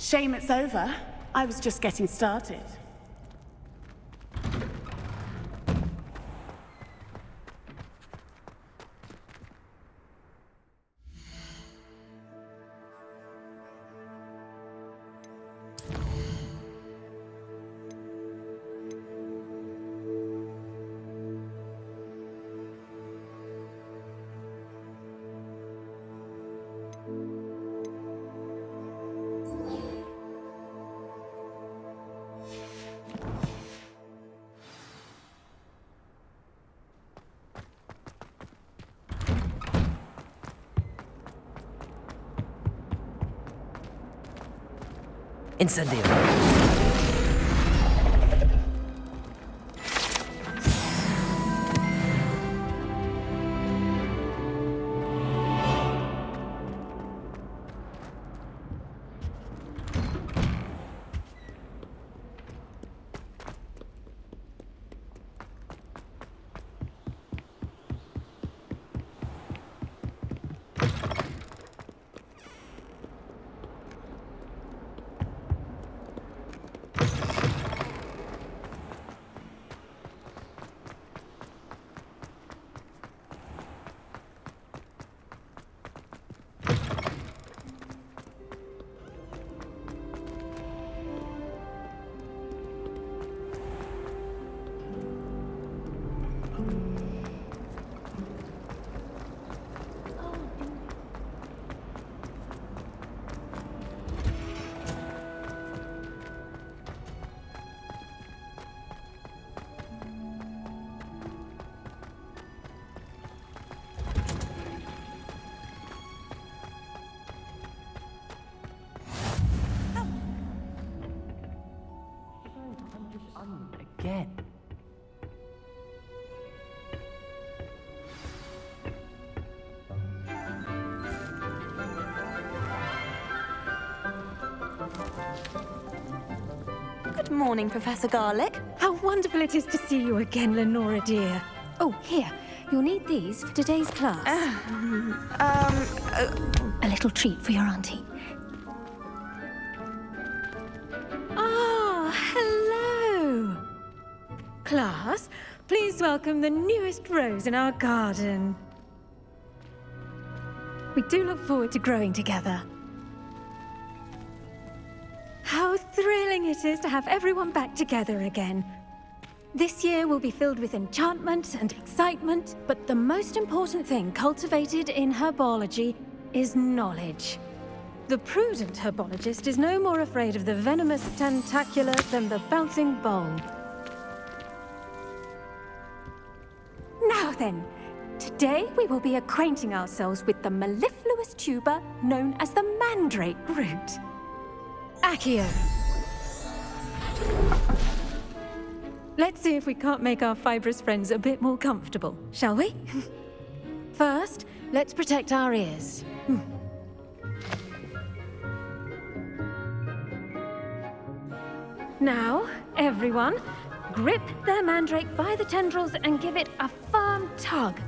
Shame it's over. I was just getting started. Incendio. Again. Good morning, Professor Garlick. How wonderful it is to see you again, Lenora dear. Oh, here. You'll need these for today's class. A little treat for your auntie. Ah, hello. Class, please welcome the newest rose in our garden. We do look forward to growing together. How thrilling it is to have everyone back together again. This year will be filled with enchantment and excitement, but the most important thing cultivated in herbology is knowledge. The prudent herbologist is no more afraid of the venomous tentacula than the bouncing bulb. Now then, today we will be acquainting ourselves with the mellifluous tuber known as the mandrake root. Accio. Let's see if we can't make our fibrous friends a bit more comfortable, shall we? First, let's protect our ears. Now, everyone, grip their mandrake by the tendrils and give it a firm tug.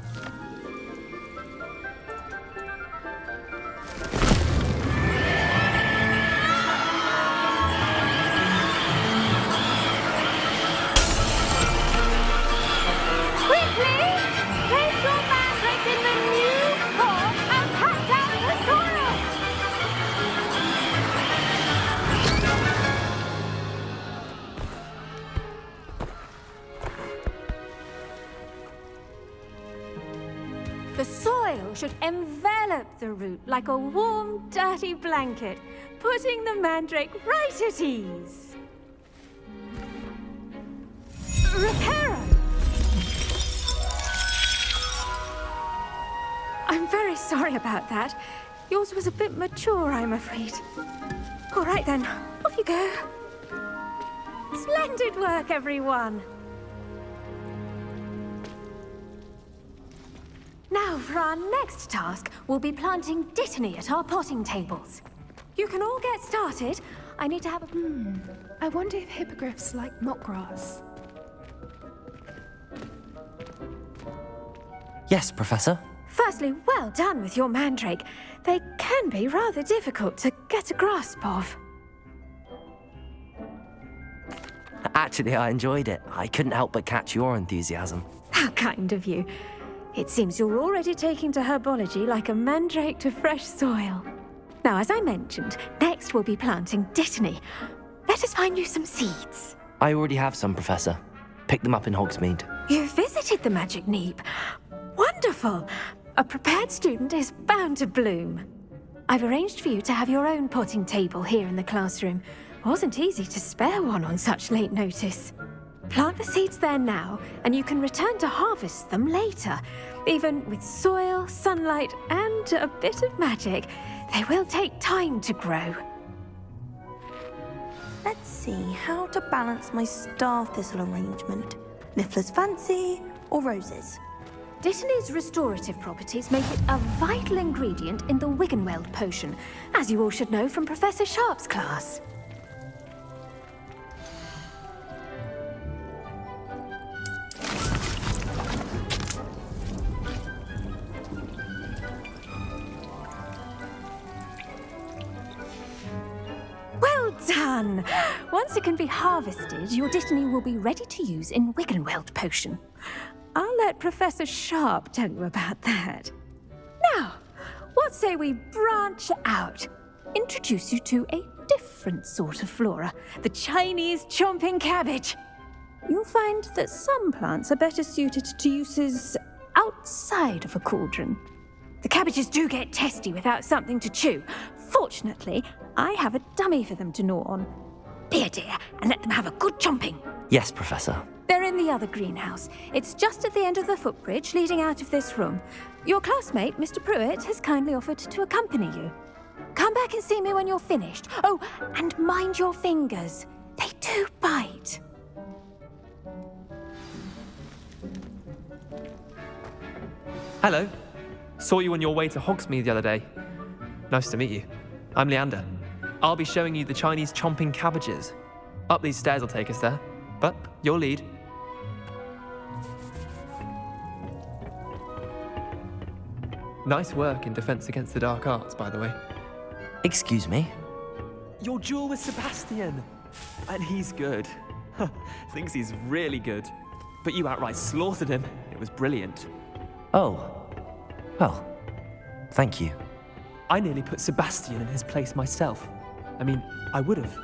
The soil should envelop the root like a warm, dirty blanket, putting the mandrake right at ease. Reparo! I'm very sorry about that. Yours was a bit mature, I'm afraid. All right then, off you go. Splendid work, everyone. Now, for our next task, we'll be planting dittany at our potting tables. You can all get started. I need to have a... I wonder if hippogriffs like mock grass. Yes, Professor. Firstly, well done with your mandrake. They can be rather difficult to get a grasp of. Actually, I enjoyed it. I couldn't help but catch your enthusiasm. How kind of you. It seems you're already taking to herbology like a mandrake to fresh soil. Now, as I mentioned, next we'll be planting dittany. Let us find you some seeds. I already have some, Professor. Pick them up in Hogsmeade. You visited the Magic Neep. Wonderful! A prepared student is bound to bloom. I've arranged for you to have your own potting table here in the classroom. Wasn't easy to spare one on such late notice. Plant the seeds there now, and you can return to harvest them later. Even with soil, sunlight, and a bit of magic, they will take time to grow. Let's see how to balance my star thistle arrangement. Niffler's fancy or roses? Dittany's restorative properties make it a vital ingredient in the Wiggenweld potion, as you all should know from Professor Sharp's class. Well done! Once it can be harvested, your Dittany will be ready to use in Wiggenweld potion. I'll let Professor Sharp tell you about that. Now, what say we branch out? Introduce you to a different sort of flora, the Chinese chomping cabbage. You'll find that some plants are better suited to uses outside of a cauldron. The cabbages do get testy without something to chew. Fortunately, I have a dummy for them to gnaw on. Be a dear and let them have a good chomping. Yes, Professor. They're in the other greenhouse. It's just at the end of the footbridge leading out of this room. Your classmate, Mr. Pruitt, has kindly offered to accompany you. Come back and see me when you're finished. Oh, and mind your fingers. They do bite. Hello. Saw you on your way to Hogsmeade the other day. Nice to meet you. I'm Leander. I'll be showing you the Chinese chomping cabbages. Up these stairs will take us there, but your lead. Nice work in Defense Against the Dark Arts, by the way. Excuse me? Your duel with Sebastian! And he's good. Thinks he's really good. But you outright slaughtered him. It was brilliant. Oh. Well, thank you. I nearly put Sebastian in his place myself. I mean, I would have,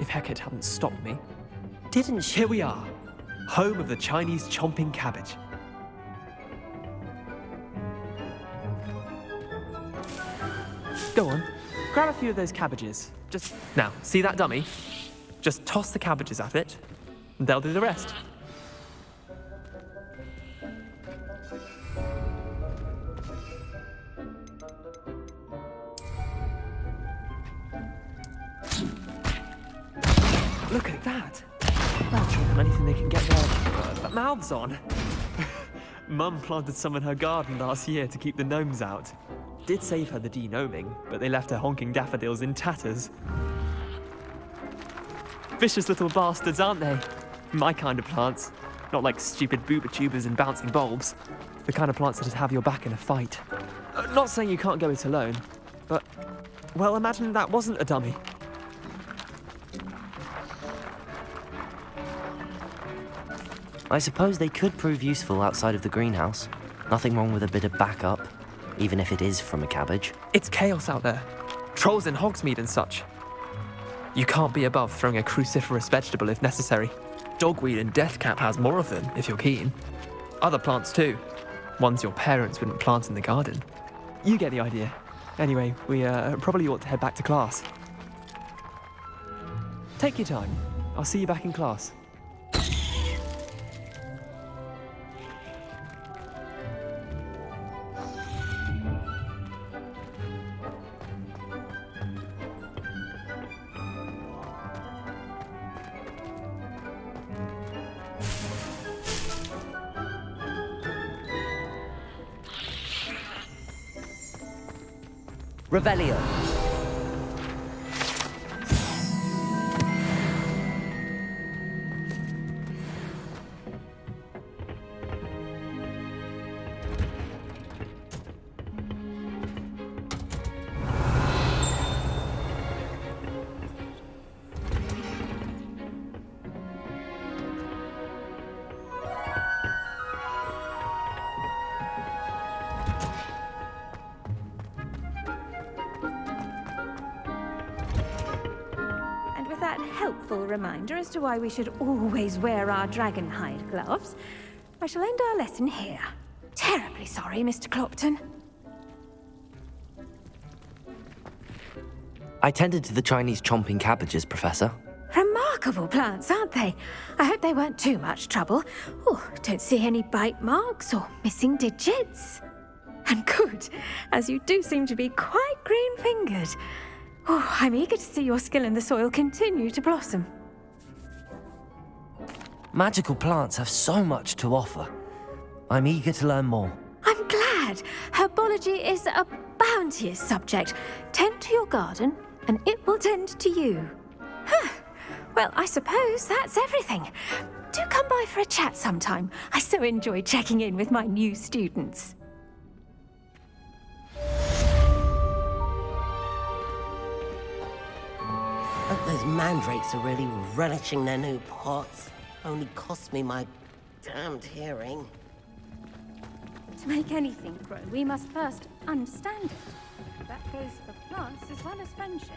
if Hecate hadn't stopped me. Didn't she? Here we are, home of the Chinese chomping cabbage. Go on, grab a few of those cabbages. Just, now, see that dummy? Just toss the cabbages at it, and they'll do the rest. Look at that. They'll chew on anything they can get their mouths on. Mum planted some in her garden last year to keep the gnomes out. Did save her the de-gnoming, but they left her honking daffodils in tatters. Vicious little bastards, aren't they? My kind of plants. Not like stupid booba tubers and bouncing bulbs. The kind of plants that'd have your back in a fight. Not saying you can't go it alone, but, well, imagine that wasn't a dummy. I suppose they could prove useful outside of the greenhouse. Nothing wrong with a bit of backup, even if it is from a cabbage. It's chaos out there. Trolls in Hogsmeade and such. You can't be above throwing a cruciferous vegetable if necessary. Dogweed and deathcap has more of them, if you're keen. Other plants too. Ones your parents wouldn't plant in the garden. You get the idea. Anyway, we probably ought to head back to class. Take your time. I'll see you back in class. Revelio. helpful reminder as to why we should always wear our dragon hide gloves, I shall end our lesson here. Terribly sorry, Mr. Clopton. I tended to the Chinese chomping cabbages, Professor. Remarkable plants, aren't they? I hope they weren't too much trouble. Oh, don't see any bite marks or missing digits. And good, as you do seem to be quite green-fingered. Oh, I'm eager to see your skill in the soil continue to blossom. Magical plants have so much to offer. I'm eager to learn more. I'm glad. Herbology is a bounteous subject. Tend to your garden, and it will tend to you. Huh. Well, I suppose that's everything. Do come by for a chat sometime. I so enjoy checking in with my new students. Hope those mandrakes are really relishing their new pots. Only cost me my damned hearing. To make anything grow, we must first understand it. That goes for plants as well as friendships.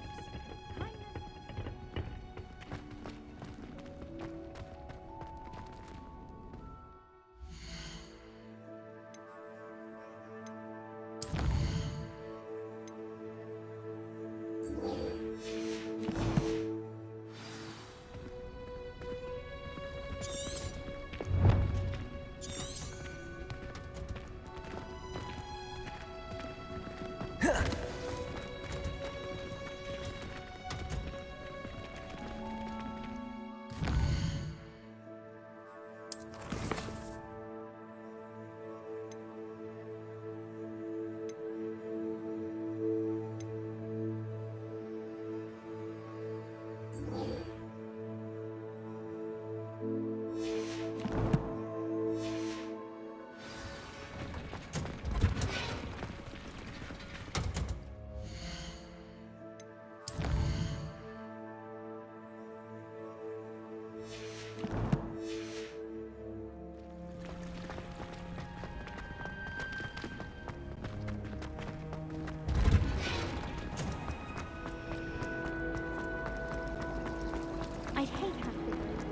I'd hate to have to.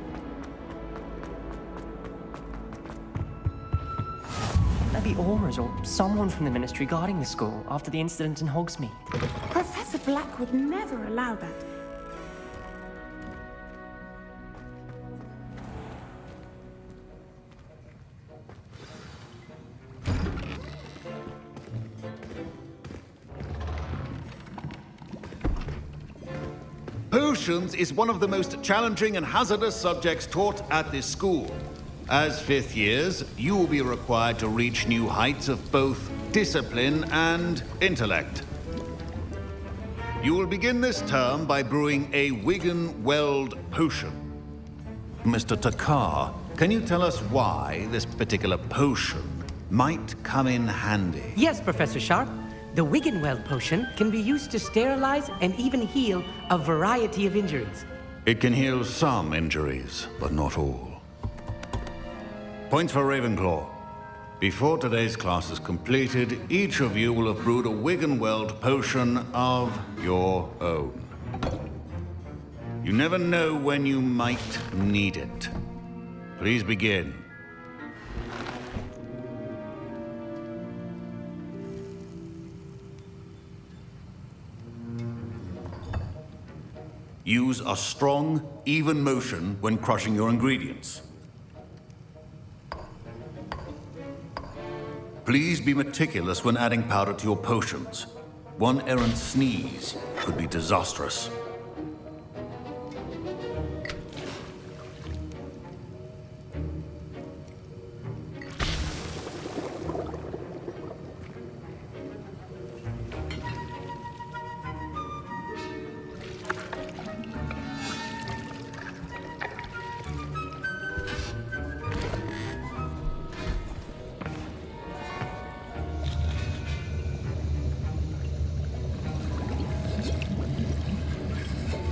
Maybe Aurors or someone from the Ministry guarding the school after the incident in Hogsmeade. Professor Black would never allow that. Potions is one of the most challenging and hazardous subjects taught at this school. As fifth years, you will be required to reach new heights of both discipline and intellect. You will begin this term by brewing a Wigan-Weld potion. Mr. Takar, can you tell us why this particular potion might come in handy? Yes, Professor Sharp. The Wigan-Weld potion can be used to sterilize and even heal a variety of injuries. It can heal some injuries, but not all. Points for Ravenclaw. Before today's class is completed, each of you will have brewed a Wigan-Weld potion of your own. You never know when you might need it. Please begin. Use a strong, even motion when crushing your ingredients. Please be meticulous when adding powder to your potions. One errant sneeze could be disastrous.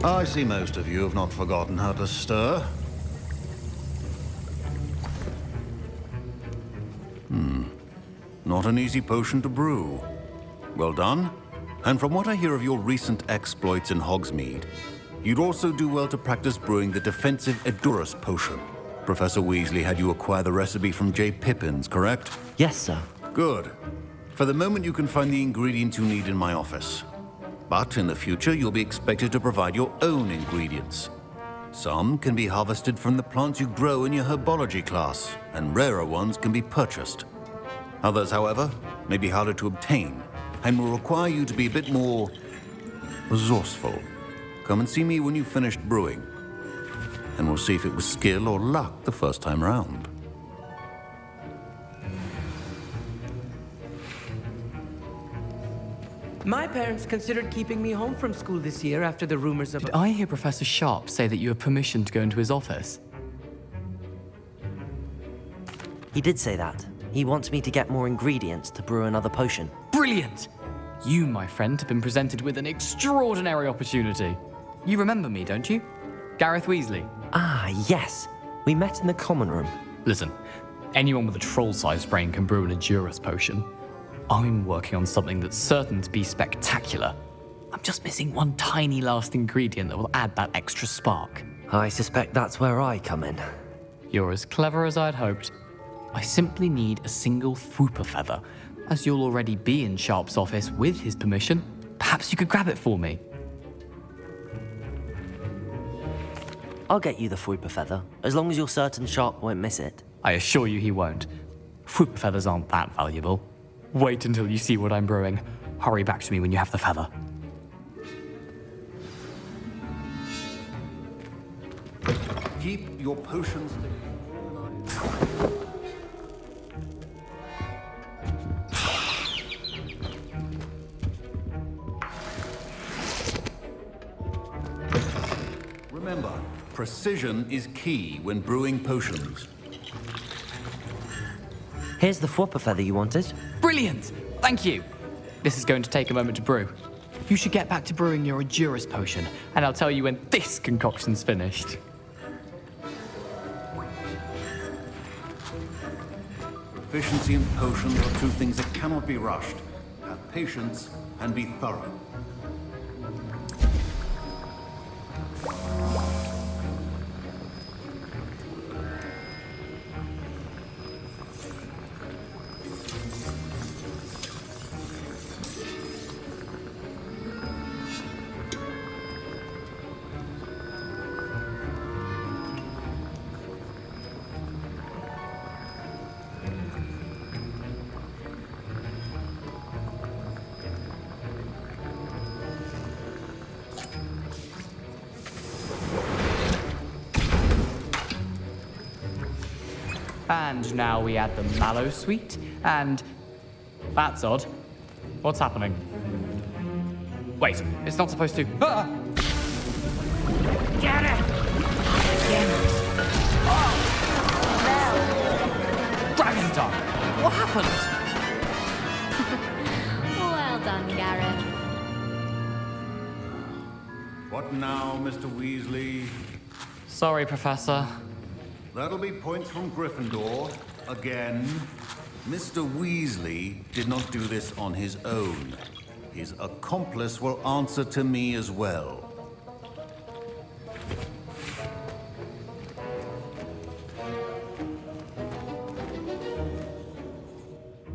I see most of you have not forgotten how to stir. Not an easy potion to brew. Well done. And from what I hear of your recent exploits in Hogsmeade, You'd also do well to practice brewing the defensive Edurus potion. Professor Weasley had you acquire the recipe from J. Pippin's, correct? Yes, sir. Good. For the moment, you can find the ingredients you need in my office. But in the future, you'll be expected to provide your own ingredients. Some can be harvested from the plants you grow in your herbology class, and rarer ones can be purchased. Others, however, may be harder to obtain, and will require you to be a bit more resourceful. Come and see me when you've finished brewing, and we'll see if it was skill or luck the first time round. My parents considered keeping me home from school this year after the rumors of... Did I hear Professor Sharp say that you have permission to go into his office? He did say that. He wants me to get more ingredients to brew another potion. Brilliant! You, my friend, have been presented with an extraordinary opportunity. You remember me, don't you? Gareth Weasley. Ah, yes. We met in the common room. Listen, anyone with a troll-sized brain can brew an Edurus potion. I'm working on something that's certain to be spectacular. I'm just missing one tiny last ingredient that will add that extra spark. I suspect that's where I come in. You're as clever as I'd hoped. I simply need a single Fwooper feather. As you'll already be in Sharp's office with his permission, perhaps you could grab it for me. I'll get you the Fwooper feather, as long as you're certain Sharp won't miss it. I assure you he won't. Fwooper feathers aren't that valuable. Wait until you see what I'm brewing. Hurry back to me when you have the feather. Keep your potions. Remember, precision is key when brewing potions. Here's the Fwooper feather you wanted. Brilliant! Thank you! This is going to take a moment to brew. You should get back to brewing your Edurus potion, and I'll tell you when this concoction's finished. Efficiency and potions are two things that cannot be rushed. Have patience and be thorough. And now we add the mallow sweet, and... That's odd. What's happening? Wait, it's not supposed to... Ah! Get it! Dragon Tongue! What happened? Well done, Gareth. What now, Mr. Weasley? Sorry, Professor. That'll be points from Gryffindor. Again. Mr. Weasley did not do this on his own. His accomplice will answer to me as well.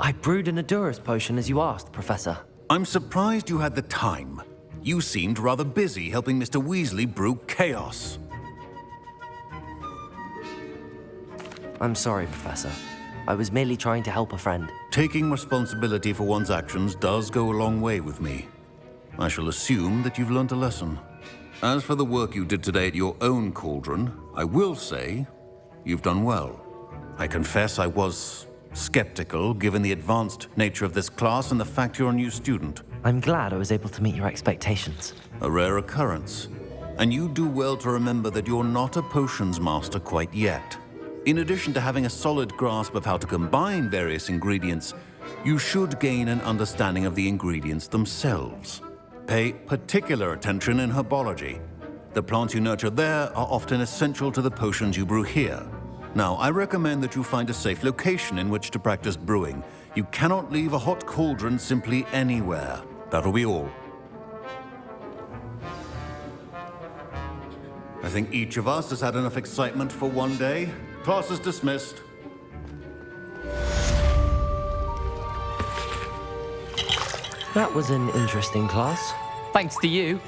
I brewed an Edurus potion as you asked, Professor. I'm surprised you had the time. You seemed rather busy helping Mr. Weasley brew chaos. I'm sorry, Professor. I was merely trying to help a friend. Taking responsibility for one's actions does go a long way with me. I shall assume that you've learnt a lesson. As for the work you did today at your own cauldron, I will say you've done well. I confess I was skeptical, given the advanced nature of this class and the fact you're a new student. I'm glad I was able to meet your expectations. A rare occurrence. And you do well to remember that you're not a potions master quite yet. In addition to having a solid grasp of how to combine various ingredients, you should gain an understanding of the ingredients themselves. Pay particular attention in herbology. The plants you nurture there are often essential to the potions you brew here. Now, I recommend that you find a safe location in which to practice brewing. You cannot leave a hot cauldron simply anywhere. That'll be all. I think each of us has had enough excitement for one day. Class is dismissed. That was an interesting class. Thanks to you.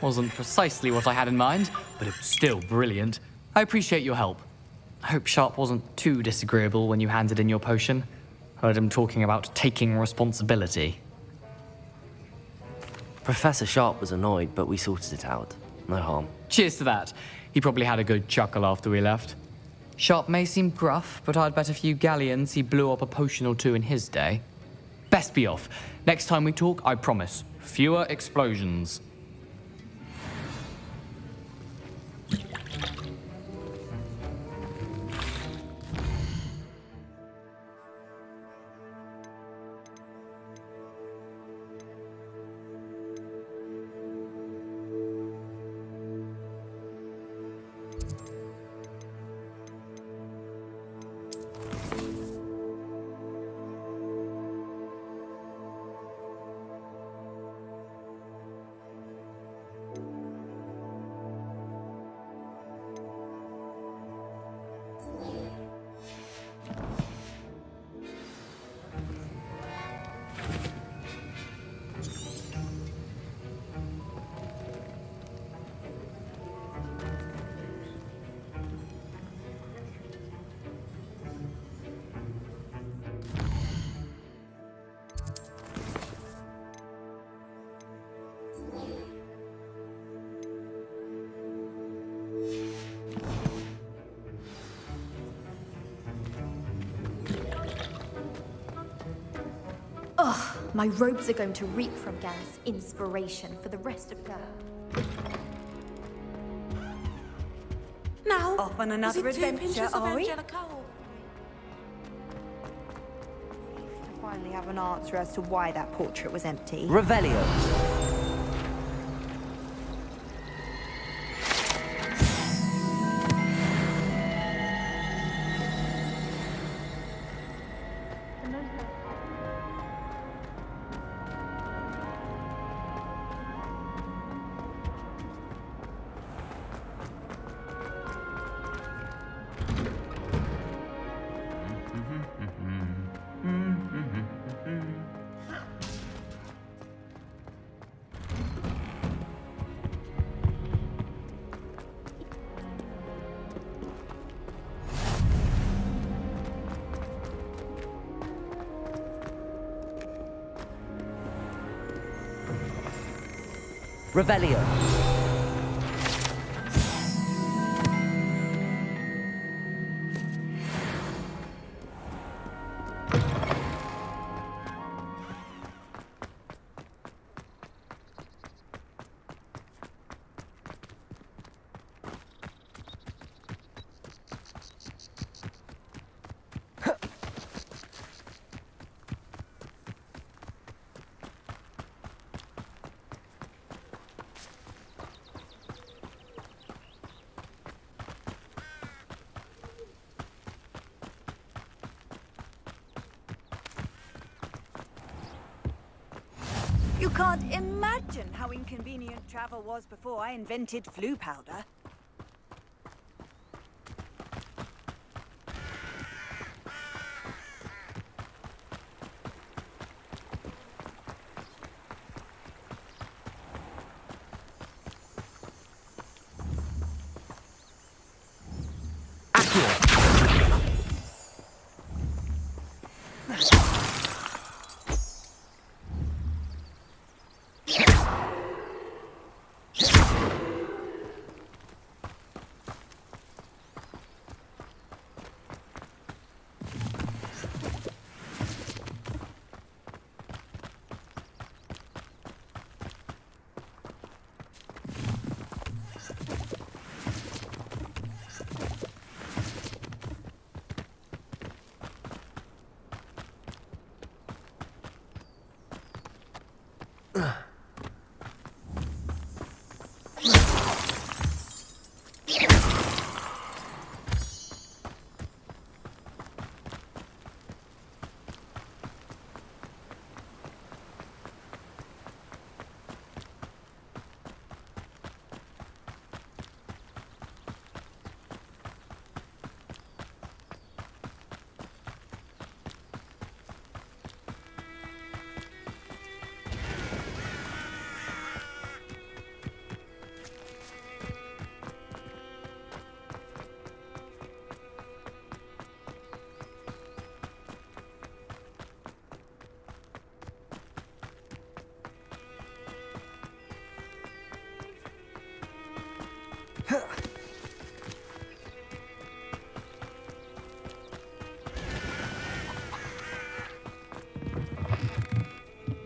Wasn't precisely what I had in mind, but it was still brilliant. I appreciate your help. I hope Sharp wasn't too disagreeable when you handed in your potion. Heard him talking about taking responsibility. Professor Sharp was annoyed, but we sorted it out. No harm. Cheers to that. He probably had a good chuckle after we left. Sharp may seem gruff, but I'd bet a few galleons he blew up a potion or two in his day. Best be off. Next time we talk, I promise, fewer explosions. Ugh, my robes are going to reek from Gary's inspiration for the rest of the... Now, off on another adventure, are we? Finally have an answer as to why that portrait was empty. Revelio. Revelio. You can't imagine how inconvenient travel was before I invented flu powder.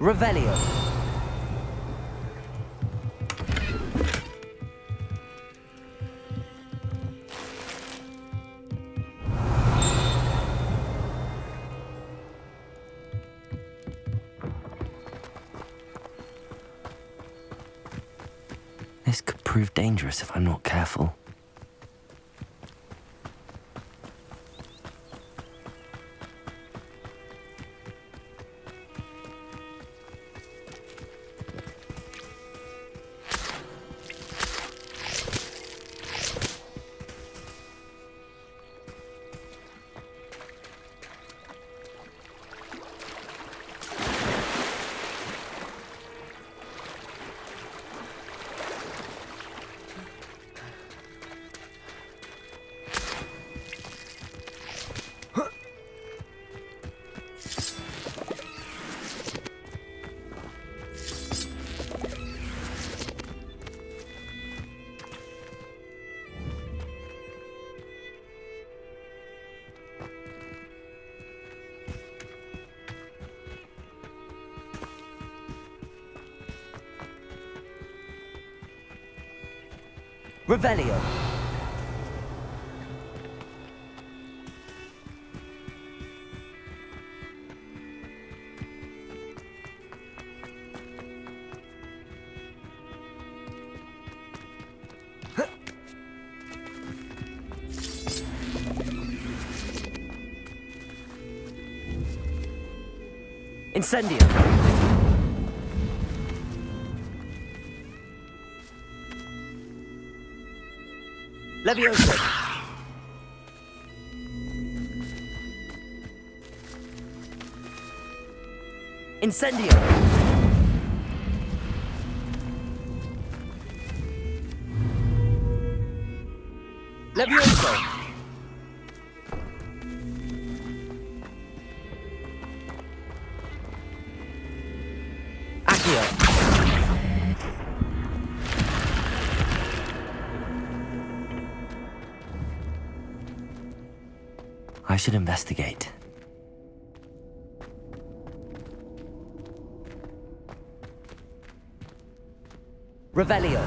Revelio. This could prove dangerous if I'm not careful. Revelio. Incendio. Levioso. Incendio. Levioso. Accio. I should investigate. Revelio.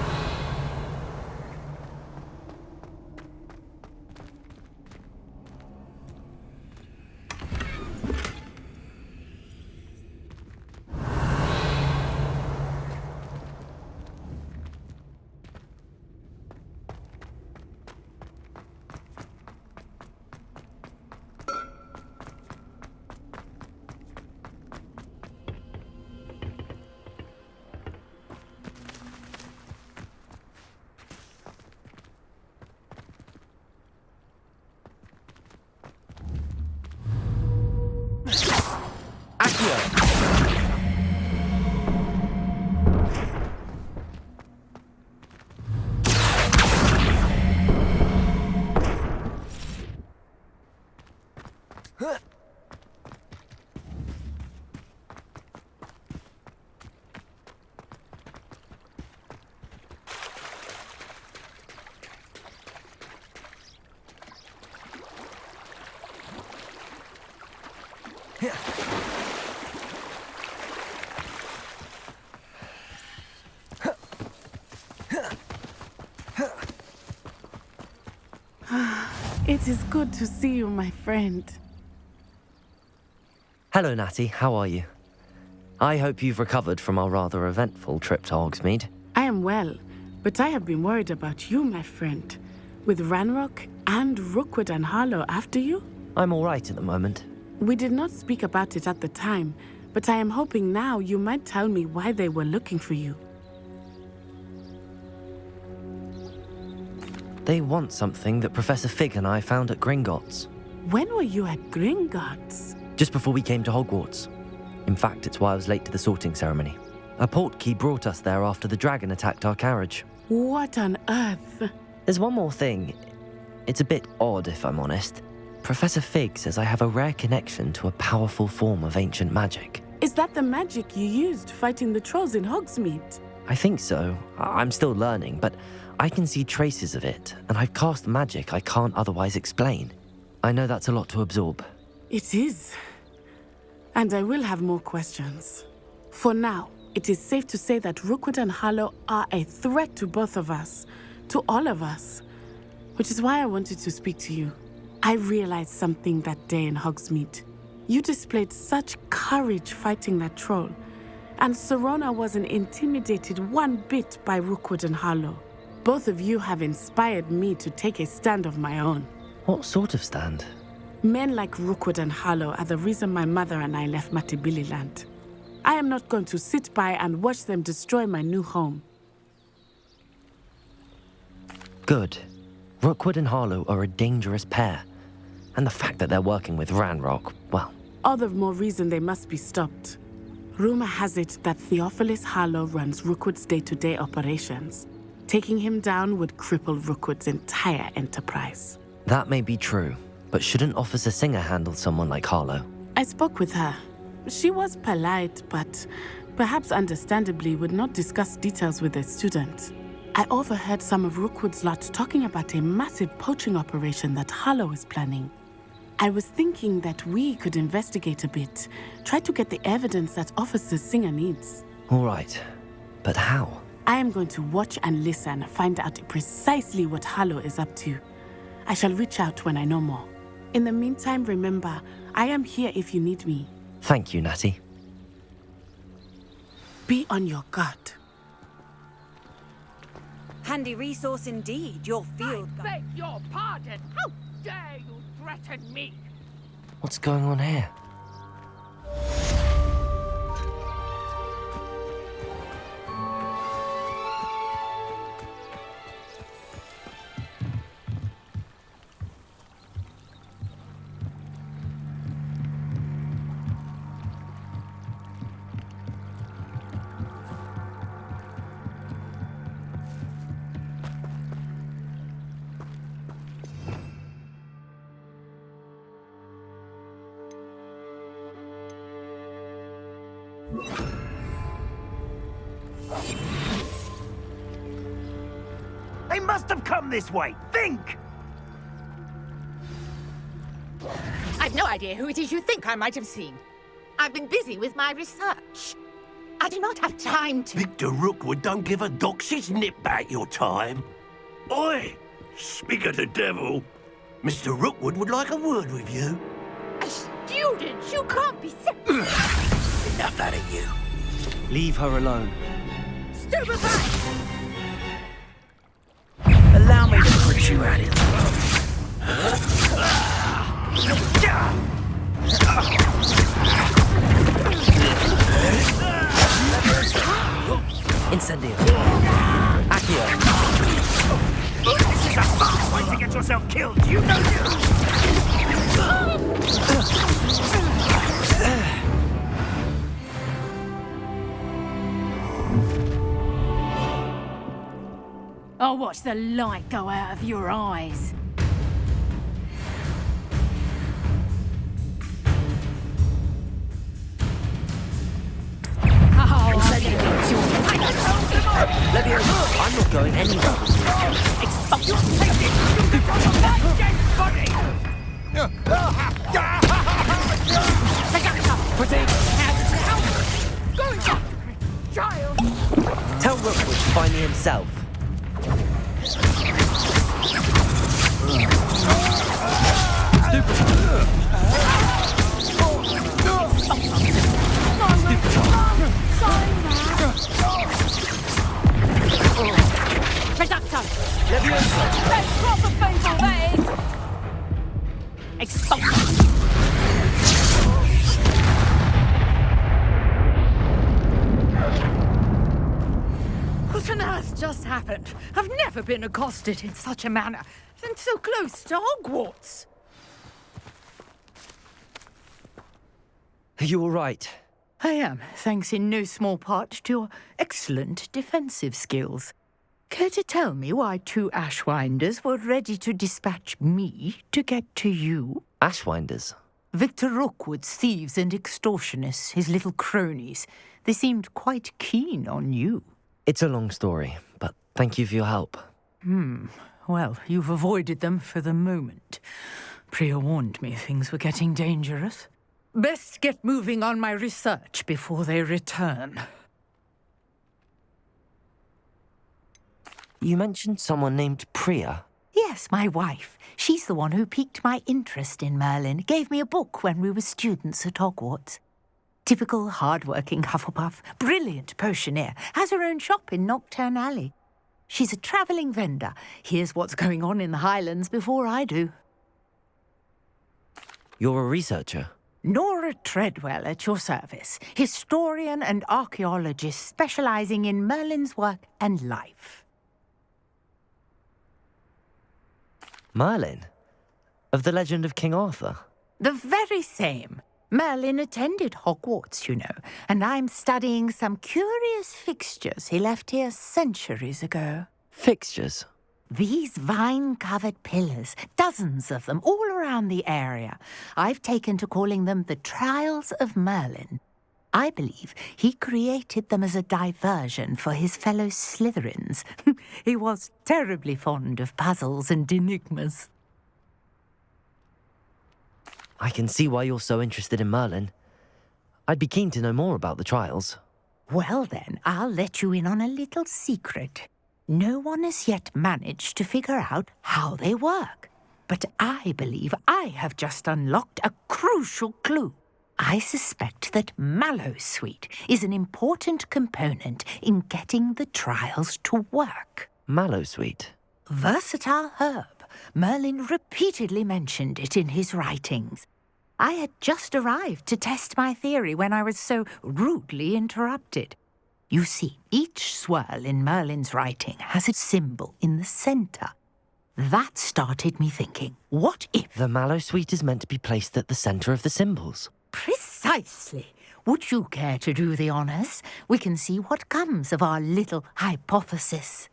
It is good to see you, my friend. Hello, Natty. How are you? I hope you've recovered from our rather eventful trip to Hogsmeade. I am well, but I have been worried about you, my friend. With Ranrock and Rookwood and Harlow after you? I'm all right at the moment. We did not speak about it at the time, but I am hoping now you might tell me why they were looking for you. They want something that Professor Fig and I found at Gringotts. When were you at Gringotts? Just before we came to Hogwarts. In fact, it's why I was late to the sorting ceremony. A portkey brought us there after the dragon attacked our carriage. What on earth? There's one more thing. It's a bit odd, if I'm honest. Professor Fig says I have a rare connection to a powerful form of ancient magic. Is that the magic you used fighting the trolls in Hogsmeade? I think so. I'm still learning, but I can see traces of it, and I've cast magic I can't otherwise explain. I know that's a lot to absorb. It is. And I will have more questions. For now, it is safe to say that Rookwood and Harlow are a threat to both of us, to all of us, which is why I wanted to speak to you. I realized something that day in Hogsmeade. You displayed such courage fighting that troll, and Serona wasn't intimidated one bit by Rookwood and Harlow. Both of you have inspired me to take a stand of my own. What sort of stand? Men like Rookwood and Harlow are the reason my mother and I left Matibili-land. I am not going to sit by and watch them destroy my new home. Good. Rookwood and Harlow are a dangerous pair. And the fact that they're working with Ranrock, well... All the more reason they must be stopped. Rumor has it that Theophilus Harlow runs Rookwood's day-to-day operations. Taking him down would cripple Rookwood's entire enterprise. That may be true, but shouldn't Officer Singer handle someone like Harlow? I spoke with her. She was polite, but perhaps understandably would not discuss details with a student. I overheard some of Rookwood's lot talking about a massive poaching operation that Harlow is planning. I was thinking that we could investigate a bit, try to get the evidence that Officer Singer needs. All right, but how? I am going to watch and listen, find out precisely what Harlow is up to. I shall reach out when I know more. In the meantime, remember, I am here if you need me. Thank you, Natty. Be on your guard. Handy resource indeed, your field guide. I beg your pardon. How dare you threaten me? What's going on here? They must have come this way. Think! I've no idea who it is you think I might have seen. I've been busy with my research. I do not have time to... Victor Rookwood don't give a doxy's nip back your time. Oi! Speak of the devil. Mr. Rookwood would like a word with you. A student? You can't be so... Enough out of you. Leave her alone. Stupefy! Allow me to put you at it. Incendio. Accio. This is a fast way to get yourself killed, you know I'll watch the light go out of your eyes. Levio, I'm not going anywhere. Child! Tell Rookwood to find me himself. Reductor! Let's drop the fatal ways! Expulsion! What on earth just happened? I've never been accosted in such a manner, and so close to Hogwarts. Are you all right? I am, thanks in no small part to your excellent defensive skills. Care to tell me why two Ashwinders were ready to dispatch me to get to you? Ashwinders? Victor Rookwood's thieves and extortionists, his little cronies. They seemed quite keen on you. It's a long story, but thank you for your help. Well, you've avoided them for the moment. Priya warned me things were getting dangerous. Best get moving on my research before they return. You mentioned someone named Priya. Yes, my wife. She's the one who piqued my interest in Merlin. Gave me a book when we were students at Hogwarts. Typical hard-working Hufflepuff, brilliant potioneer, has her own shop in Knockturn Alley. She's a travelling vendor. Hears what's going on in the Highlands before I do. You're a researcher? Nora Treadwell at your service, historian and archaeologist specialising in Merlin's work and life. Merlin? Of the legend of King Arthur? The very same. Merlin attended Hogwarts, you know, and I'm studying some curious fixtures he left here centuries ago. Fixtures? These vine-covered pillars, dozens of them, all around the area. I've taken to calling them the Trials of Merlin. I believe he created them as a diversion for his fellow Slytherins. He was terribly fond of puzzles and enigmas. I can see why you're so interested in Merlin. I'd be keen to know more about the trials. Well then, I'll let you in on a little secret. No one has yet managed to figure out how they work. But I believe I have just unlocked a crucial clue. I suspect that Mallowsweet is an important component in getting the trials to work. Mallowsweet? Versatile herb. Merlin repeatedly mentioned it in his writings. I had just arrived to test my theory when I was so rudely interrupted. You see, each swirl in Merlin's writing has a symbol in the centre. That started me thinking, what if... The Mallowsweet is meant to be placed at the centre of the symbols. Precisely. Would you care to do the honours? We can see what comes of our little hypothesis.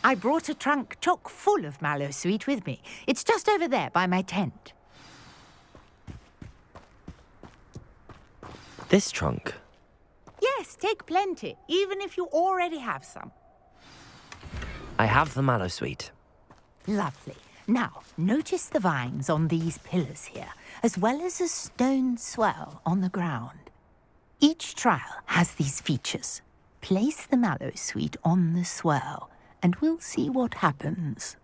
I brought a trunk chock full of Mallowsweet with me. It's just over there by my tent. This trunk? Yes, take plenty, even if you already have some. I have the Mallowsweet. Lovely. Now, notice the vines on these pillars here, as well as a stone swirl on the ground. Each trial has these features. Place the Mallowsweet on the swirl, and we'll see what happens.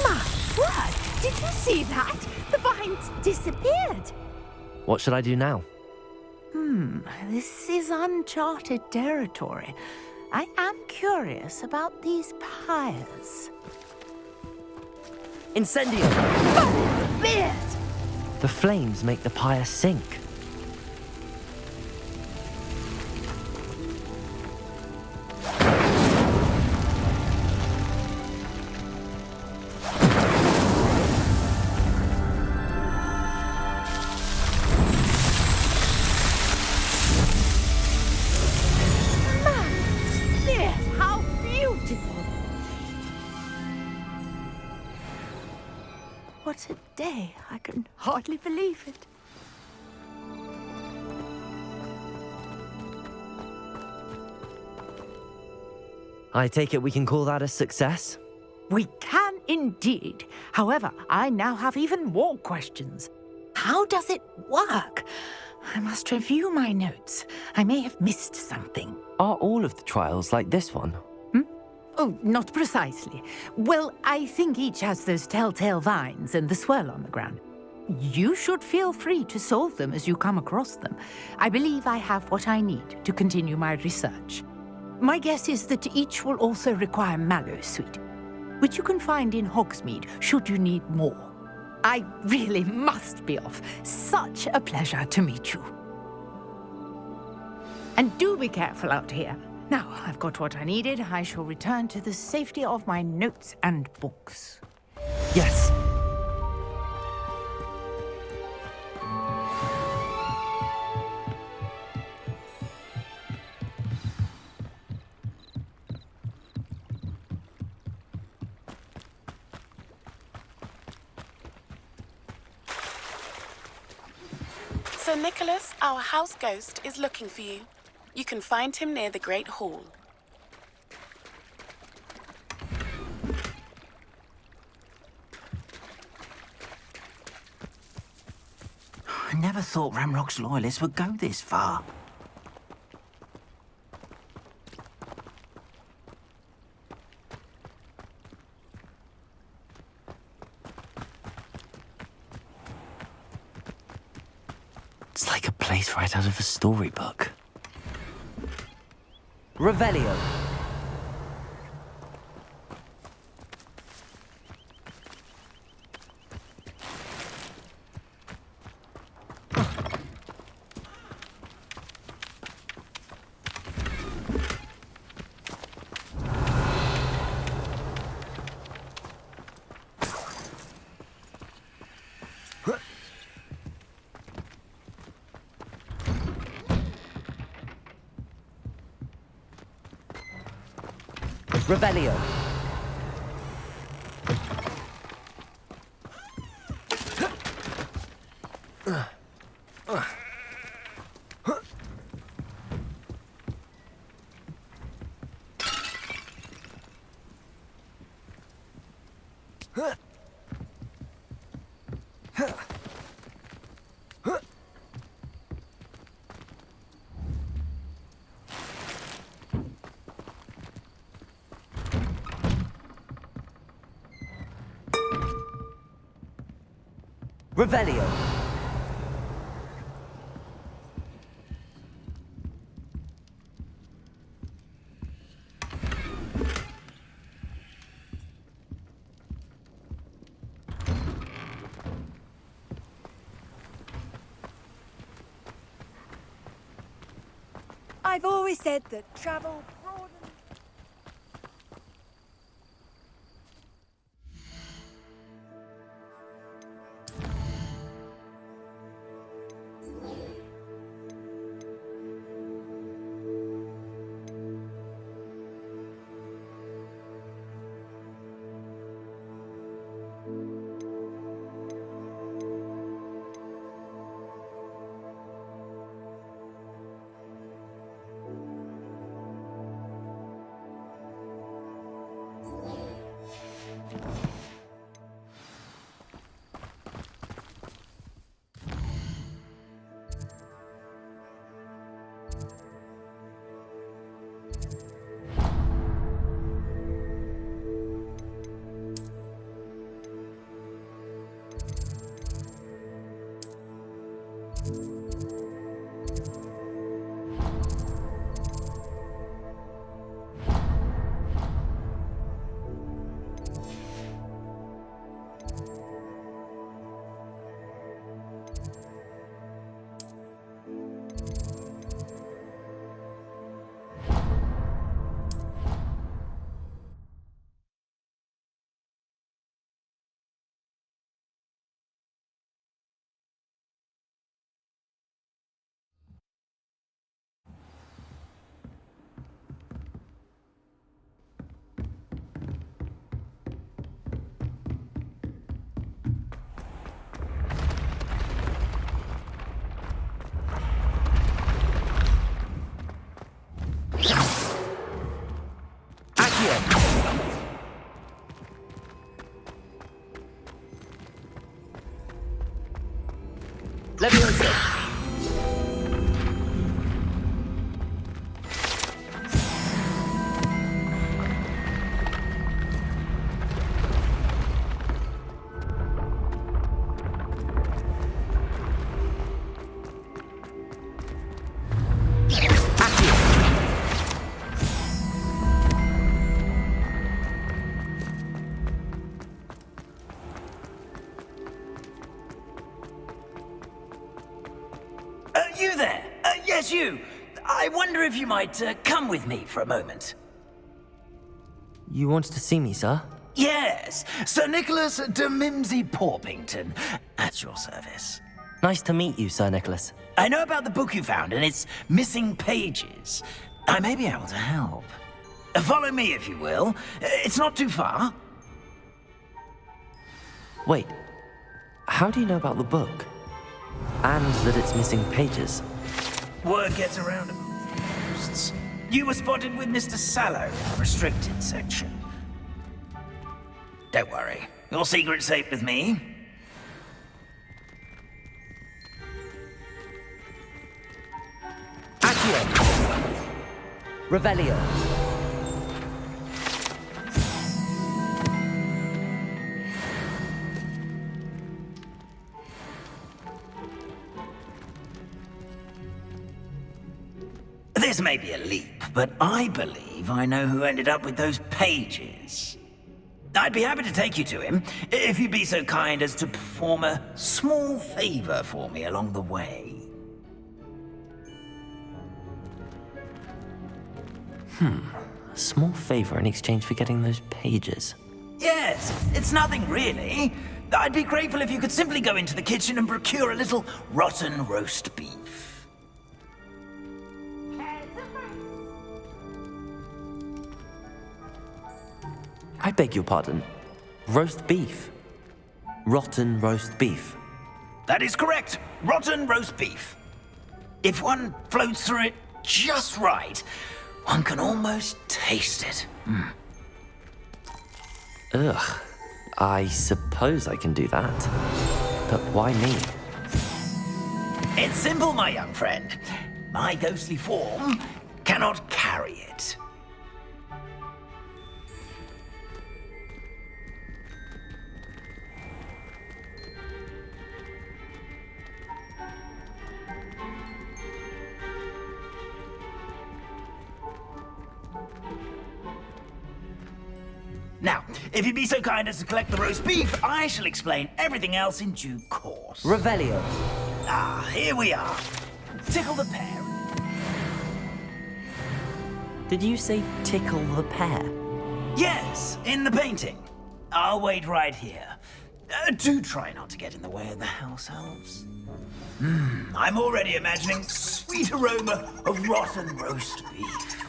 My word! Did you see that? The vines disappeared. What should I do now? This is uncharted territory. I am curious about these pyres. Incendio! Oh, beard! The flames make the pyre sink. What a day. I can hardly believe it. I take it we can call that a success? We can indeed. However, I now have even more questions. How does it work? I must review my notes. I may have missed something. Are all of the trials like this one? Oh, not precisely. Well, I think each has those telltale vines and the swirl on the ground. You should feel free to solve them as you come across them. I believe I have what I need to continue my research. My guess is that each will also require Mallowsweet, which you can find in Hogsmeade should you need more. I really must be off. Such a pleasure to meet you. And do be careful out here. Now, I've got what I needed. I shall return to the safety of my notes and books. Yes. Sir Nicholas, our house ghost, is looking for you. You can find him near the Great Hall. I never thought Ramrock's loyalists would go this far. It's like a place right out of a storybook. Revelio. Revelio. Revelio. I've always said that travel broadens. Leviosa. You there? Yes, you. I wonder if you might come with me for a moment. You wanted to see me, sir? Yes, Sir Nicholas de Mimsy Porpington, at your service. Nice to meet you, Sir Nicholas. I know about the book you found and its missing pages. I may be able to help. Follow me, if you will. It's not too far. Wait, how do you know about the book? And that it's missing pages? Word gets around among the hosts. You were spotted with Mr. Sallow in the restricted section. Don't worry, your secret's safe with me. Accio. Revelio. This may be a leap, but I believe I know who ended up with those pages. I'd be happy to take you to him, if you'd be so kind as to perform a small favor for me along the way. A small favor in exchange for getting those pages. Yes, it's nothing really. I'd be grateful if you could simply go into the kitchen and procure a little rotten roast beef. I beg your pardon. Roast beef. Rotten roast beef. That is correct. Rotten roast beef. If one floats through it just right, one can almost taste it. Ugh. I suppose I can do that. But why me? It's simple, my young friend. My ghostly form cannot carry it. Now, if you'd be so kind as to collect the roast beef, I shall explain everything else in due course. Revelio. Ah, here we are. Tickle the pear. Did you say tickle the pear? Yes, in the painting. I'll wait right here. Do try not to get in the way of the house elves. I'm already imagining sweet aroma of rotten roast beef.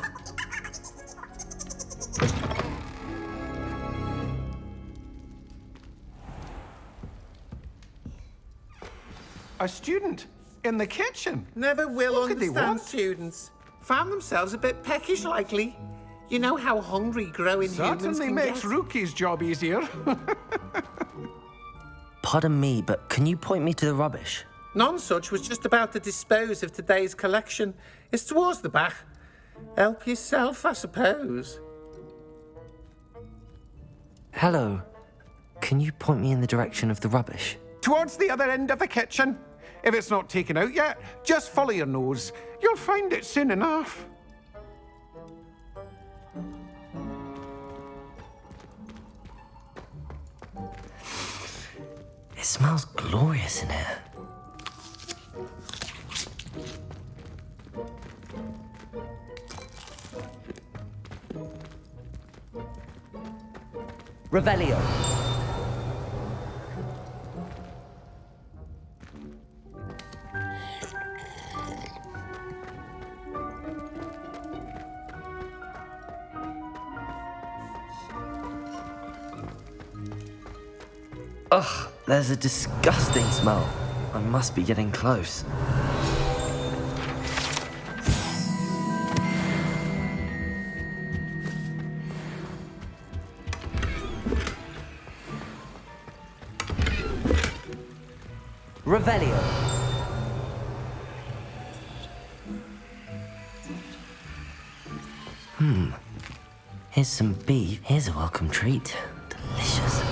A student in the kitchen. Never will What could they understand want? students. Found themselves a bit peckish likely. You know how hungry growing humans Certainly can makes get. Rookie's job easier. Pardon me, but can you point me to the rubbish? None such was just about to dispose of today's collection. It's towards the back. Help yourself, I suppose. Hello. Can you point me in the direction of the rubbish? Towards the other end of the kitchen. If it's not taken out yet, just follow your nose. You'll find it soon enough. It smells glorious in here. Revelio. Ugh, there's a disgusting smell. I must be getting close. Revelio. Here's some beef. Here's a welcome treat. Delicious.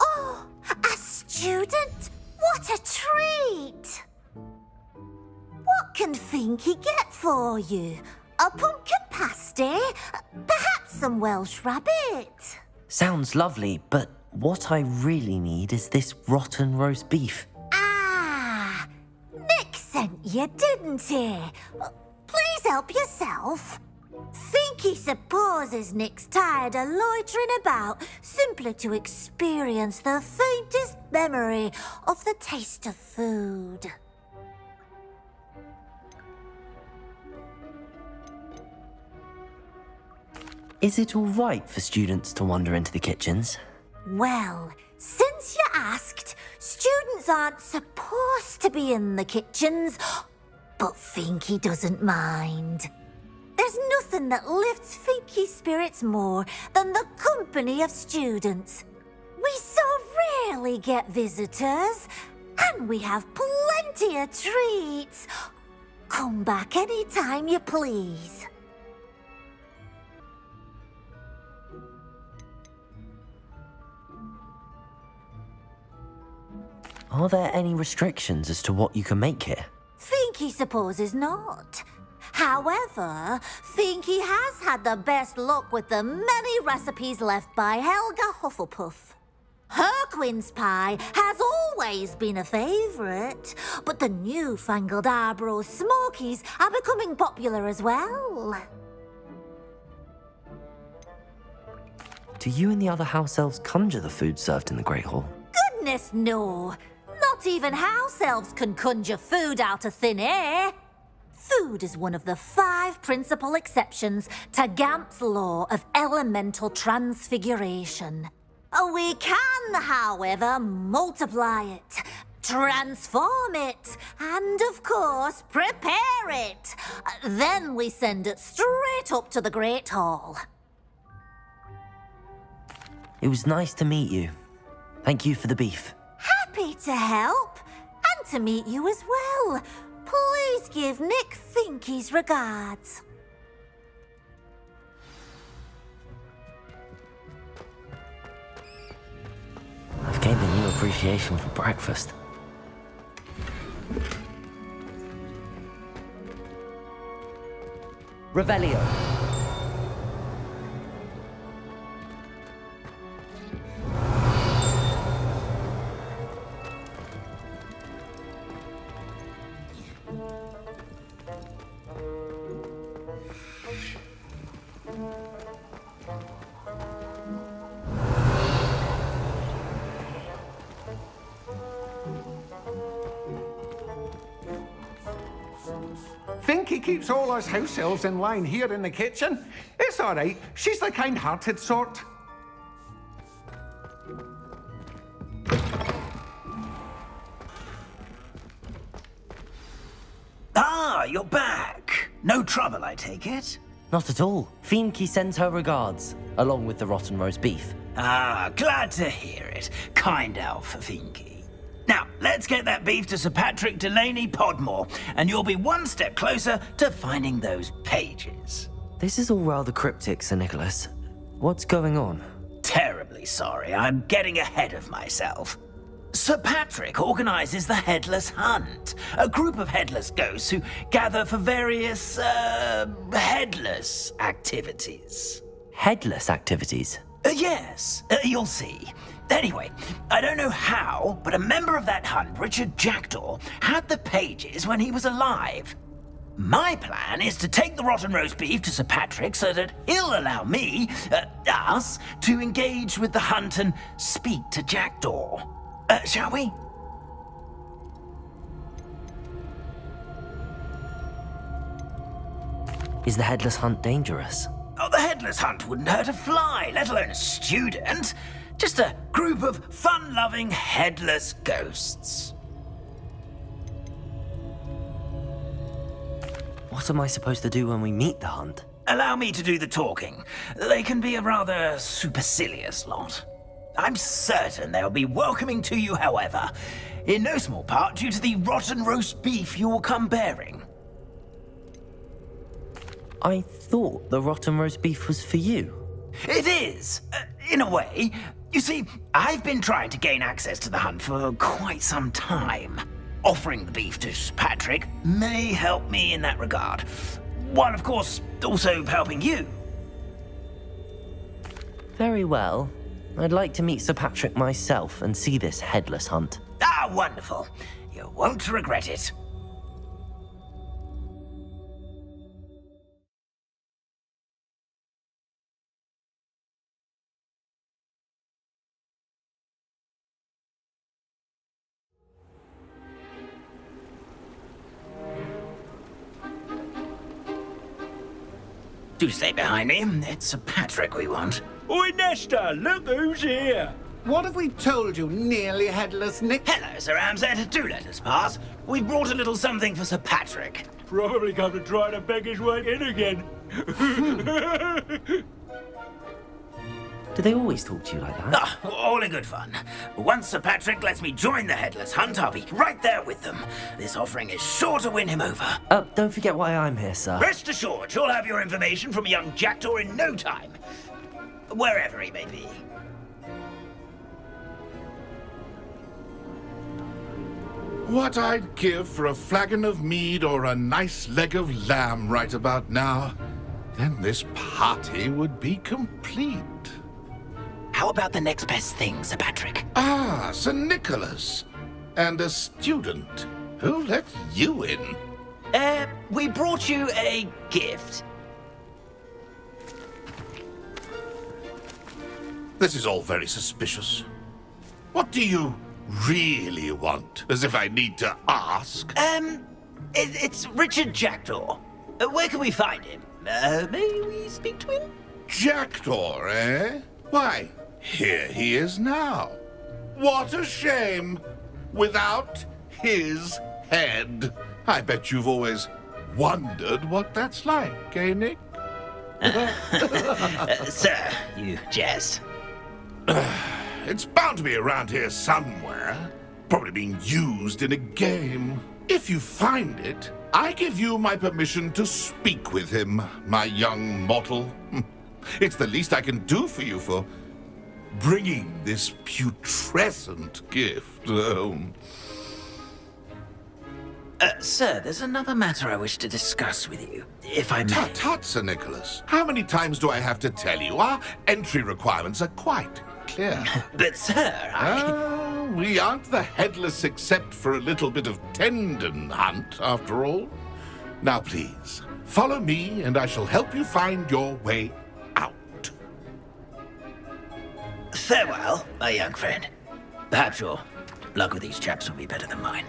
Oh, a student? What a treat! What can Finky get for you? A pumpkin pasty? Perhaps some Welsh rabbit? Sounds lovely, but what I really need is this rotten roast beef. Ah, Nick sent you, didn't he? Please help yourself. Finky supposes Nick's tired of loitering about simply to experience the faintest memory of the taste of food. Is it all right for students to wander into the kitchens? Well, since you asked, students aren't supposed to be in the kitchens, but Finky doesn't mind. There's nothing that lifts Finky's spirits more than the company of students. We so rarely get visitors, and we have plenty of treats. Come back any time you please. Are there any restrictions as to what you can make here? Finky supposes not. However, Finky has had the best luck with the many recipes left by Helga Hufflepuff. Her quince pie has always been a favourite, but the newfangled Arborough Smokies are becoming popular as well. Do you and the other house elves conjure the food served in the Great Hall? Goodness no! Not even house elves can conjure food out of thin air. Food is one of the 5 principal exceptions to Gamp's law of elemental transfiguration. We can, however, multiply it, transform it, and of course, prepare it. Then we send it straight up to the Great Hall. It was nice to meet you. Thank you for the beef. Happy to help, and to meet you as well. Please give Nick Finky's regards. I've gained a new appreciation for breakfast. Revelio. Finky keeps all us house elves in line here in the kitchen. It's all right. She's the kind-hearted sort. Ah, you're back. No trouble, I take it? Not at all. Finky sends her regards, along with the rotten roast beef. Ah, glad to hear it. Kind elf, Finky. Now, let's get that beef to Sir Patrick Delaney Podmore, and you'll be one step closer to finding those pages. This is all rather cryptic, Sir Nicholas. What's going on? Terribly sorry, I'm getting ahead of myself. Sir Patrick organises the Headless Hunt, a group of headless ghosts who gather for various, headless activities. Headless activities? Yes, you'll see. Anyway, I don't know how, but a member of that hunt, Richard Jackdaw, had the pages when he was alive. My plan is to take the rotten roast beef to Sir Patrick so that he'll allow me, us, to engage with the hunt and speak to Jackdaw. Shall we? Is the Headless Hunt dangerous? Oh, the Headless Hunt wouldn't hurt a fly, let alone a student. Just a group of fun-loving headless ghosts. What am I supposed to do when we meet the hunt? Allow me to do the talking. They can be a rather supercilious lot. I'm certain they'll be welcoming to you, however, in no small part due to the rotten roast beef you will come bearing. I thought the rotten roast beef was for you. It is, in a way. You see, I've been trying to gain access to the hunt for quite some time. Offering the beef to Patrick may help me in that regard, while of course also helping you. Very well. I'd like to meet Sir Patrick myself and see this Headless Hunt. Ah, wonderful. You won't regret it. Do stay behind me. It's Sir Patrick we want. Oi, Nesta, look who's here. What have we told you, nearly headless Nick? Hello, Sir Ramsed. Do let us pass. We've brought a little something for Sir Patrick. probably come to try to beg his way in again. Do they always talk to you like that? Ah, all in good fun. Once Sir Patrick lets me join the Headless Hunt, I'll be right there with them. This offering is sure to win him over. Don't forget why I'm here, sir. Rest assured, you'll have your information from a young jackdaw in no time. Wherever he may be. What I'd give for a flagon of mead or a nice leg of lamb right about now. Then this party would be complete. How about the next best thing, Sir Patrick? Ah, Sir Nicholas. And a student. Who let you in? We brought you a gift. This is all very suspicious. What do you really want? As if I need to ask. It's Richard Jackdaw. Where can we find him? May we speak to him? Jackdaw, eh? Why, here he is now. What a shame. Without his head. I bet you've always wondered what that's like, eh, Nick? Sir, you jest. It's bound to be around here somewhere. Probably being used in a game. If you find it, I give you my permission to speak with him, my young mortal. It's the least I can do for you for bringing this putrescent gift home. Sir, there's another matter I wish to discuss with you, if I may. Tut, tut, Sir Nicholas. How many times do I have to tell you? Our entry requirements are quite clear. But, sir, we aren't the Headless except for a little bit of tendon hunt, after all. Now, please, follow me, and I shall help you find your way out. Farewell, my young friend. Perhaps your luck with these chaps will be better than mine.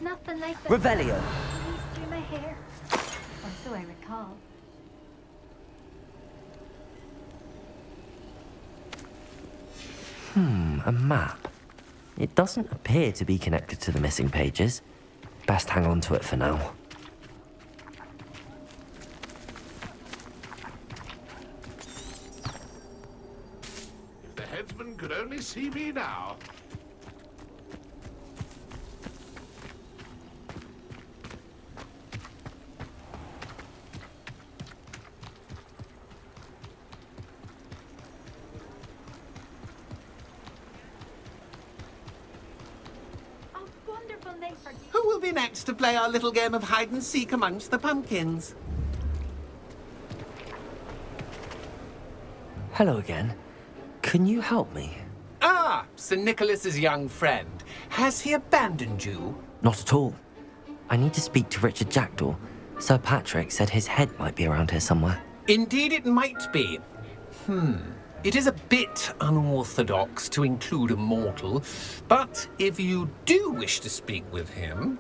Nothing like that. Revelio. Please do my hair. Or so I recall. A map. It doesn't appear to be connected to the missing pages. Best hang on to it for now. If the headsman could only see me now. Who will be next to play our little game of hide-and-seek amongst the pumpkins? Hello again. Can you help me? Ah, Sir Nicholas's young friend. Has he abandoned you? Not at all. I need to speak to Richard Jackdaw. Sir Patrick said his head might be around here somewhere. Indeed it might be. It is a bit unorthodox to include a mortal, but if you do wish to speak with him...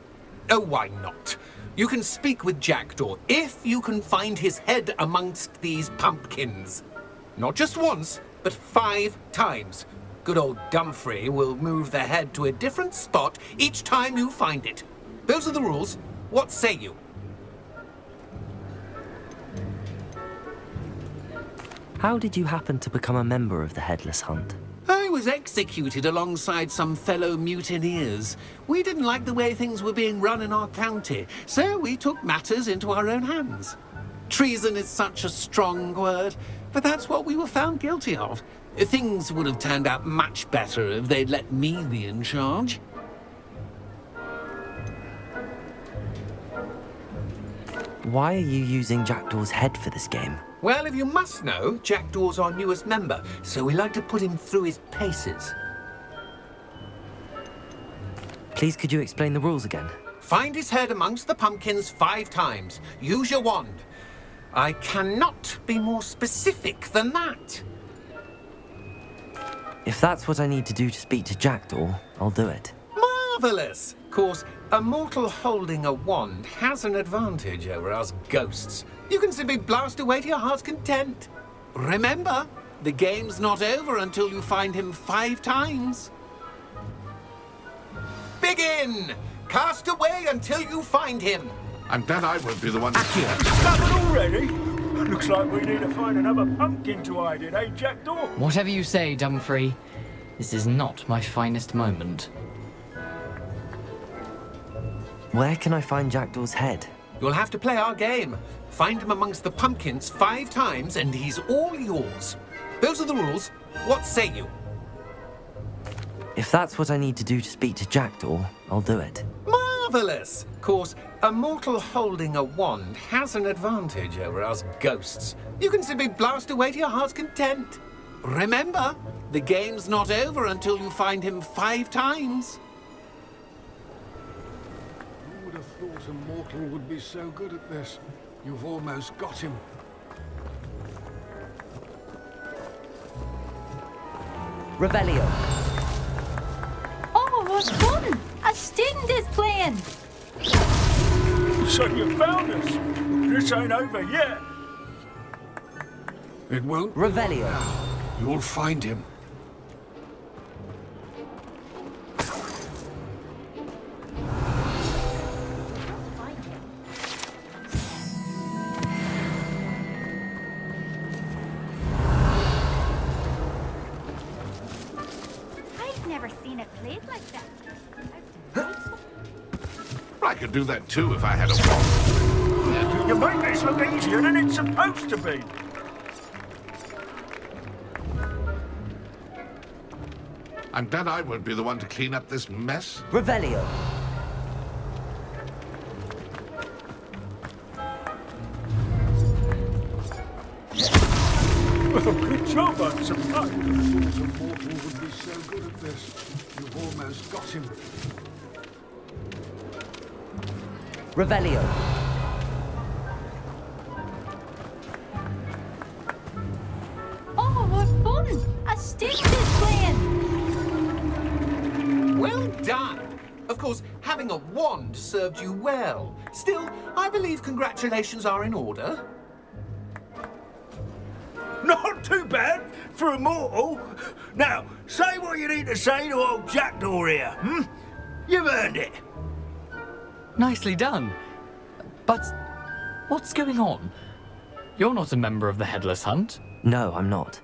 Oh, why not? You can speak with Jackdaw if you can find his head amongst these pumpkins. Not just once, but 5 times. Good old Dumfrey will move the head to a different spot each time you find it. Those are the rules. What say you? How did you happen to become a member of the Headless Hunt? I was executed alongside some fellow mutineers. We didn't like the way things were being run in our county, so we took matters into our own hands. Treason is such a strong word, but that's what we were found guilty of. Things would have turned out much better if they'd let me be in charge. Why are you using Jackdaw's head for this game? Well, if you must know, Jackdaw's our newest member, so we like to put him through his paces. Please, could you explain the rules again? Find his head amongst the pumpkins 5 times. Use your wand. I cannot be more specific than that. If that's what I need to do to speak to Jackdaw, I'll do it. Marvellous! Of course, a mortal holding a wand has an advantage over us ghosts. You can simply blast away to your heart's content. Remember, the game's not over until you find him 5 times. Begin! Cast away until you find him. And then I won't be the one to... Covered already? Looks like we need to find another pumpkin to hide in, eh, Jackdaw? Whatever you say, Dumfrey. This is not my finest moment. Where can I find Jackdaw's head? You'll have to play our game. Find him amongst the pumpkins 5 times and he's all yours. Those are the rules. What say you? If that's what I need to do to speak to Jackdaw, I'll do it. Marvellous! Of course, a mortal holding a wand has an advantage over us ghosts. You can simply blast away to your heart's content. Remember, the game's not over until you find him 5 times. Who would have thought a mortal would be so good at this? You've almost got him. Revelio. Oh, what fun! A student is playing! So you found us. This ain't over yet. It won't. Revelio. You'll find him. I've never seen it played like that. I could do that too if I had a wand. You make this look easier than it's supposed to be. And then I won't be the one to clean up this mess. Revelio. Good job, I suppose. A mortal would be so good at this. You've almost got him. Revelio. Oh, what fun! A student is playing! Well done! Of course, having a wand served you well. Still, I believe congratulations are in order. Not too bad for a mortal. Now, say what you need to say to old Jackdaw here, hmm? You've earned it. Nicely done. But what's going on? You're not a member of the Headless Hunt. No, I'm not.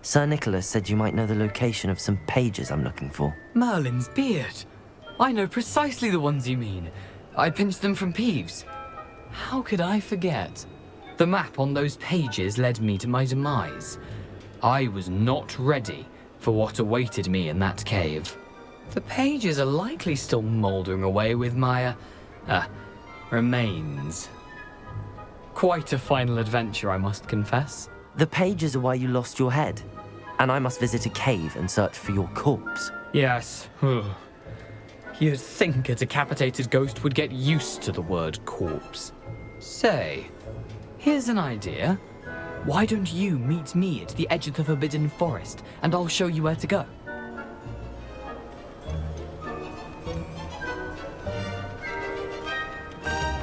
Sir Nicholas said you might know the location of some pages I'm looking for. Merlin's beard. I know precisely the ones you mean. I pinched them from Peeves. How could I forget? The map on those pages led me to my demise. I was not ready for what awaited me in that cave. The pages are likely still mouldering away with my, remains. Quite a final adventure, I must confess. The pages are why you lost your head, and I must visit a cave and search for your corpse. Yes. You'd think a decapitated ghost would get used to the word corpse. Say, here's an idea. Why don't you meet me at the edge of the Forbidden Forest, and I'll show you where to go?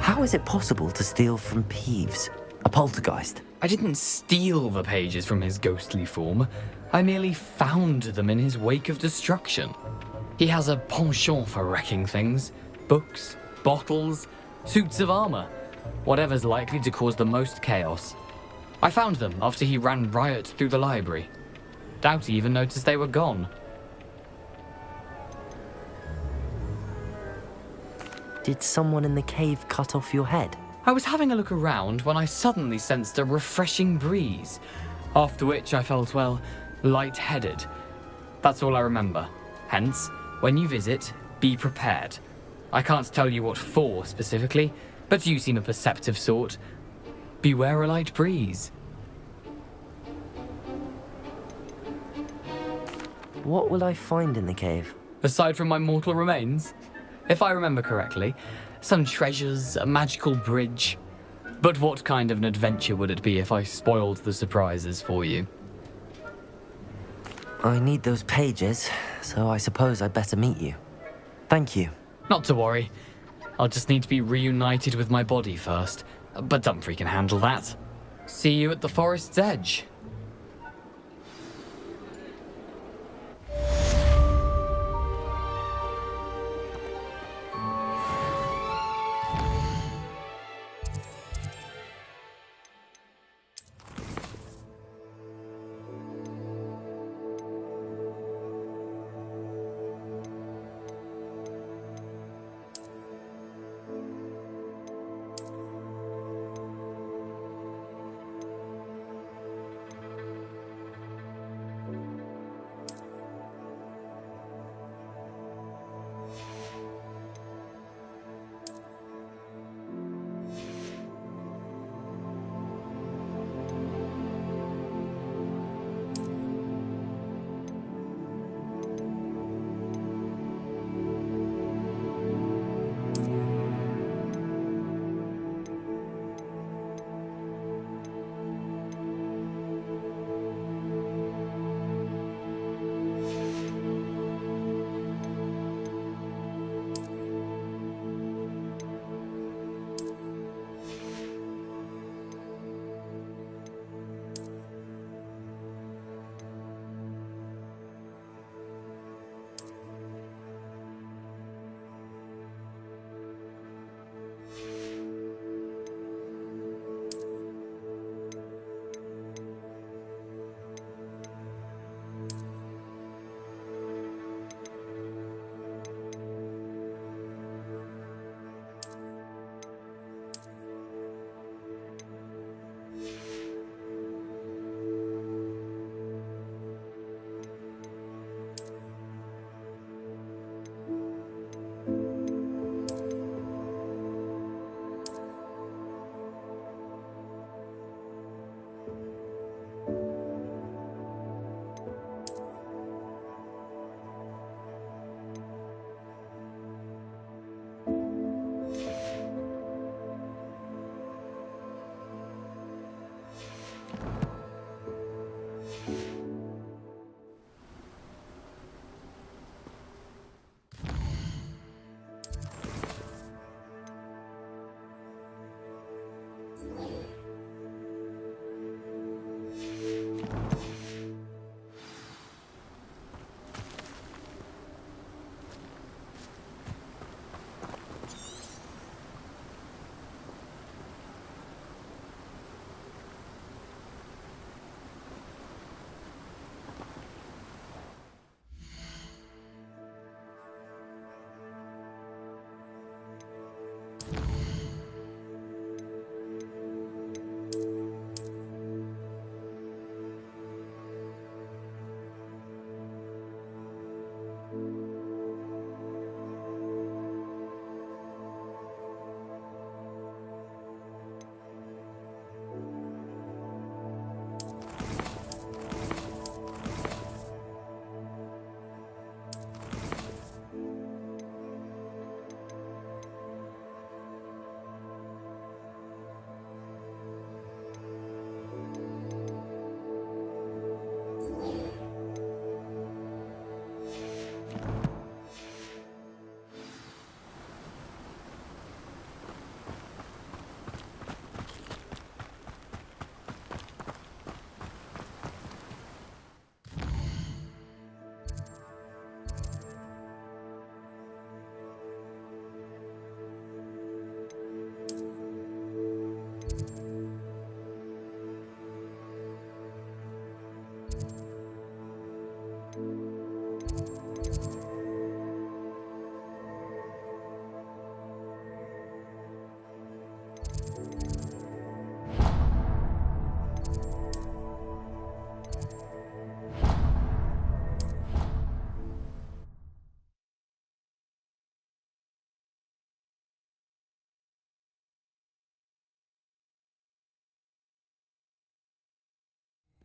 How is it possible to steal from Peeves, a poltergeist? I didn't steal the pages from his ghostly form. I merely found them in his wake of destruction. He has a penchant for wrecking things. Books, bottles, suits of armor. Whatever's likely to cause the most chaos. I found them after he ran riot through the library. Doubt he even noticed they were gone. Did someone in the cave cut off your head? I was having a look around when I suddenly sensed a refreshing breeze, after which I felt, well, lightheaded. That's all I remember. Hence, when you visit, be prepared. I can't tell you what for specifically, but you seem a perceptive sort. Beware a light breeze. What will I find in the cave? Aside from my mortal remains? If I remember correctly, some treasures, a magical bridge. But what kind of an adventure would it be if I spoiled the surprises for you? I need those pages, so I suppose I'd better meet you. Thank you. Not to worry. I'll just need to be reunited with my body first. But Dumfrey can handle that. See you at the forest's edge.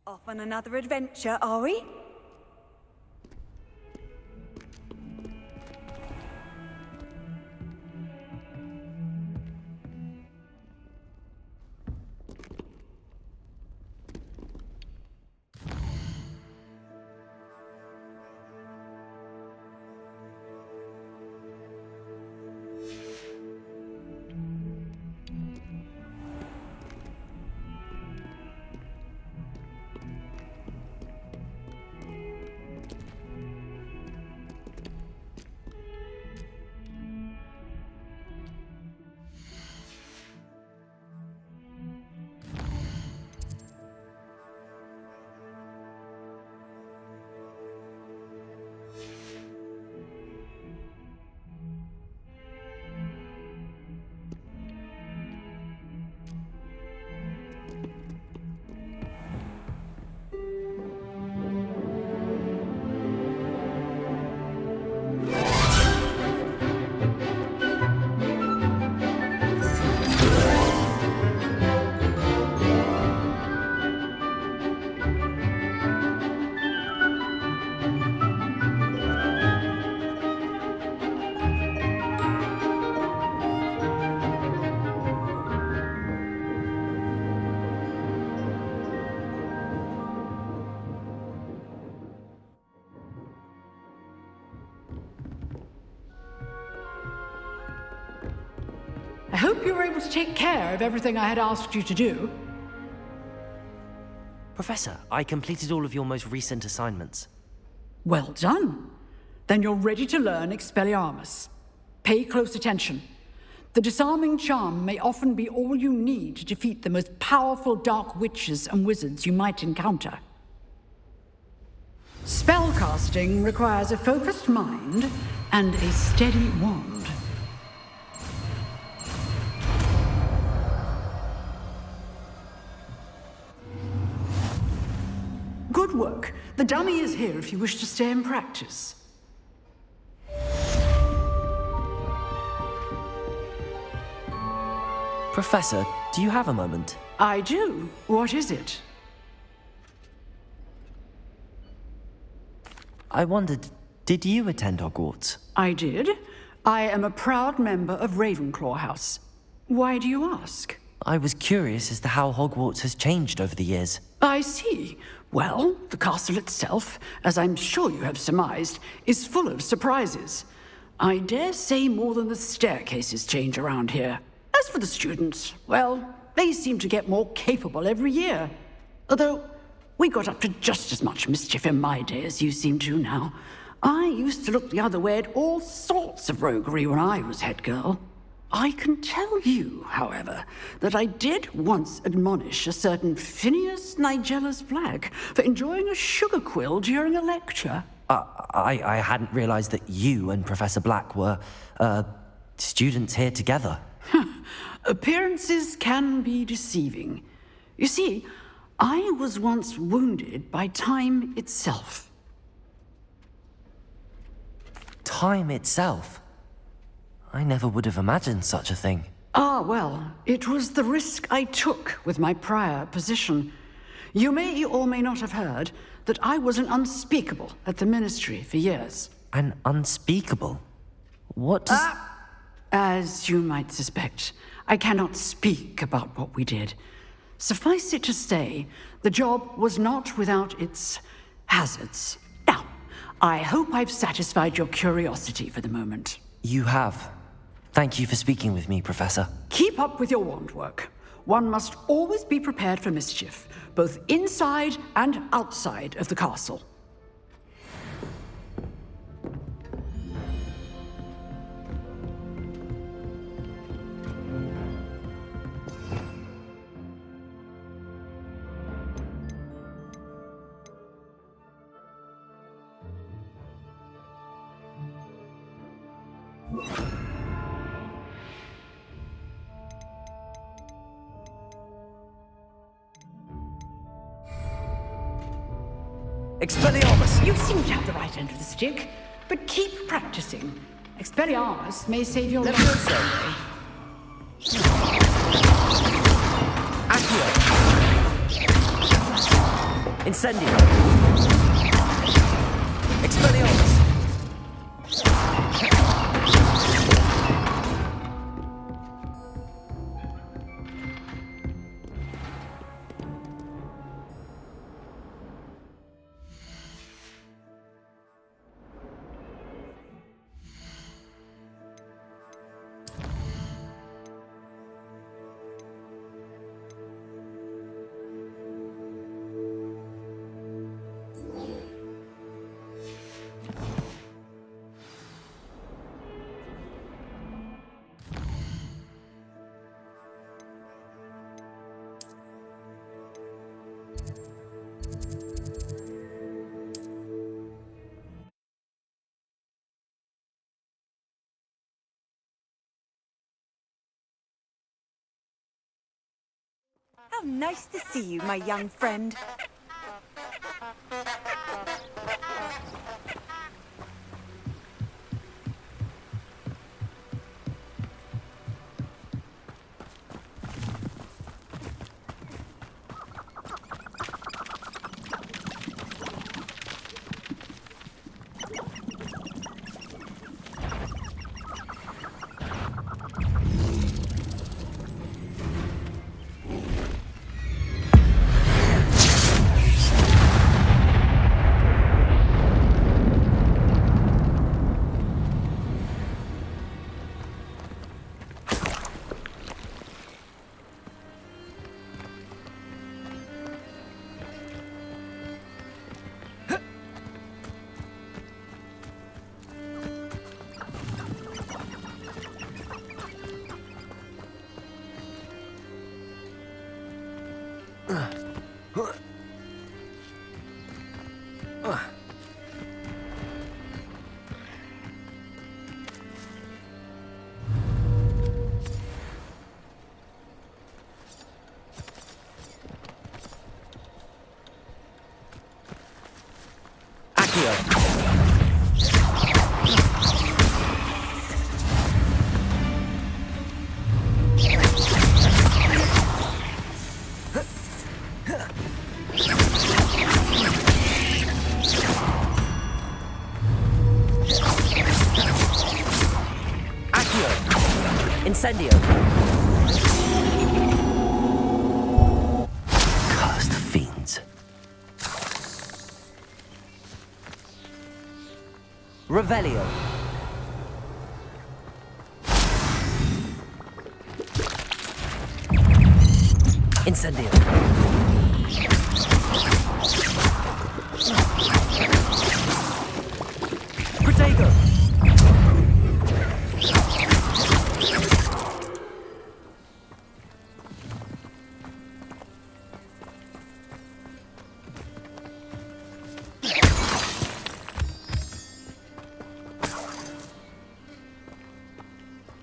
Off on another adventure, are we? I hope you were able to take care of everything I had asked you to do. Professor, I completed all of your most recent assignments. Well done. Then you're ready to learn Expelliarmus. Pay close attention. The disarming charm may often be all you need to defeat the most powerful dark witches and wizards you might encounter. Spellcasting requires a focused mind and a steady wand. Good work. The dummy is here if you wish to stay and practice. Professor, do you have a moment? I do. What is it? I wondered, did you attend Hogwarts? I did. I am a proud member of Ravenclaw House. Why do you ask? I was curious as to how Hogwarts has changed over the years. I see. Well, the castle itself, as I'm sure you have surmised, is full of surprises. I dare say more than the staircases change around here. As for the students, well, they seem to get more capable every year. Although, we got up to just as much mischief in my day as you seem to now. I used to look the other way at all sorts of roguery when I was head girl. I can tell you, however, that I did once admonish a certain Phineas Nigellus Black for enjoying a sugar quill during a lecture. I hadn't realized that you and Professor Black were, students here together. Appearances can be deceiving. You see, I was once wounded by time itself. Time itself? I never would have imagined such a thing. Ah, well, it was the risk I took with my prior position. You may or may not have heard that I was an unspeakable at the Ministry for years. An unspeakable? What does... As you might suspect, I cannot speak about what we did. Suffice it to say, the job was not without its hazards. Now, I hope I've satisfied your curiosity for the moment. You have. Thank you for speaking with me, Professor. Keep up with your wand work. One must always be prepared for mischief, both inside and outside of the castle. Expelliarmus! You seem to have the right end of the stick, but keep practicing. Expelliarmus may save your life. Incendio! Expelliarmus! How nice to see you, my young friend. Incendio! Cursed fiends. Revelio. Incendio. Protego.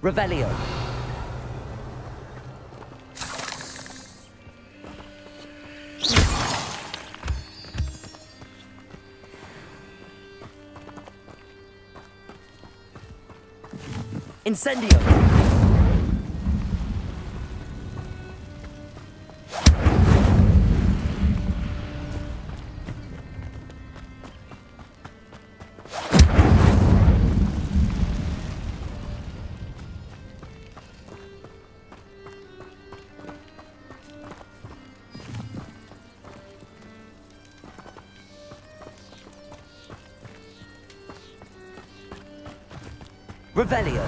Revelio. Incendio. Revelio.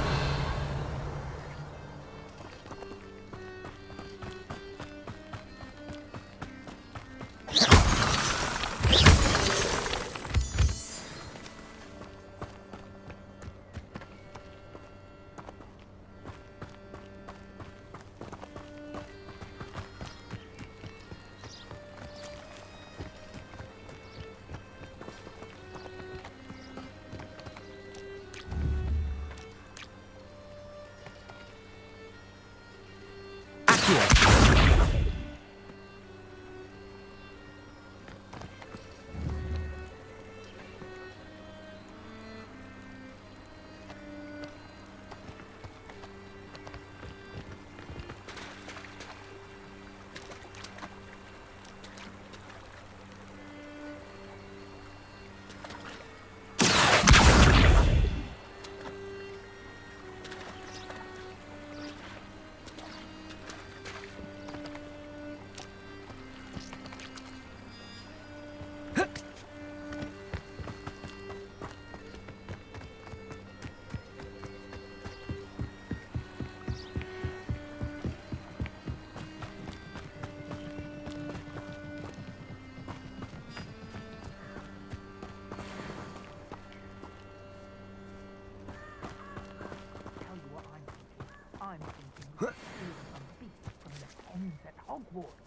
I'm thinking we're stealing some beasts from the pens at Hogwarts.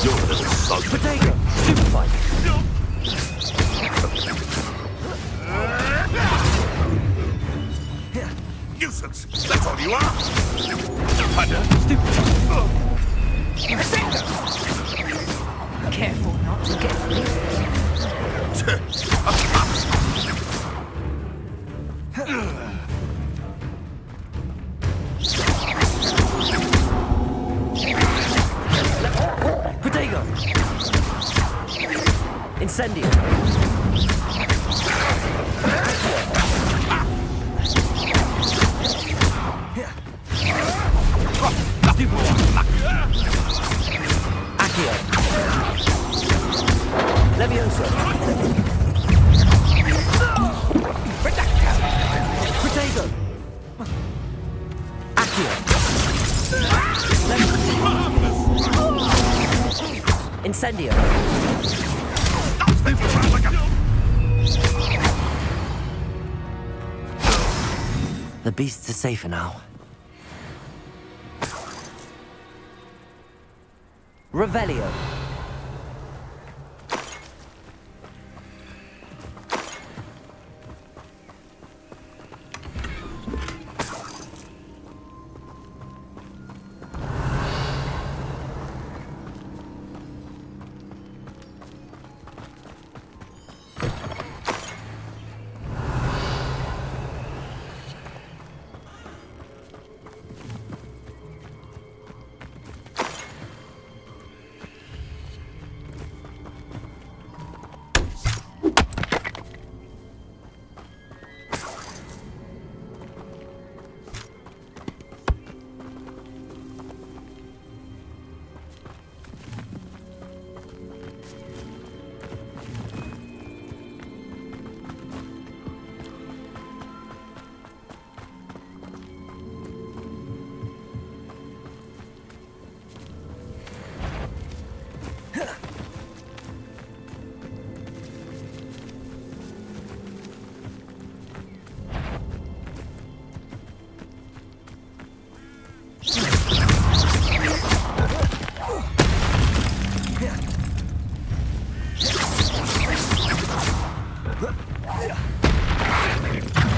You're a little slug. Potato! Super fight! Nuisance! That's all you are! Thunder! Stupid! Careful not to get Potato! Incendio! Stupid one! Accio! Levioso! Potato! Accio! Incendio! The beasts are safer now. Revelio.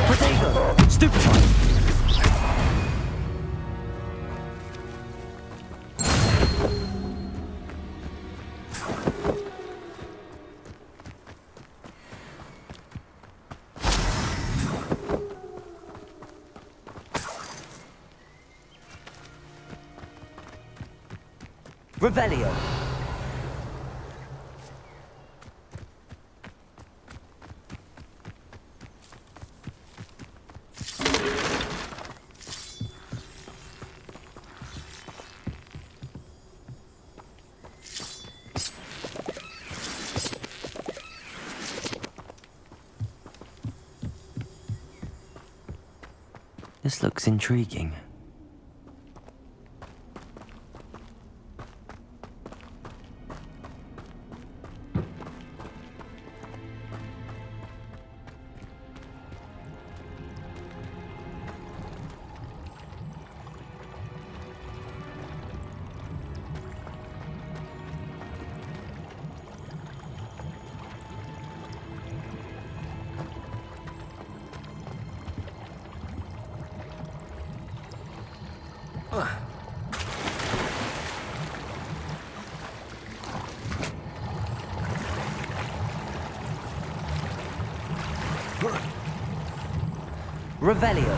Potato! Stupid one! Revelio. This looks intriguing. Revelio.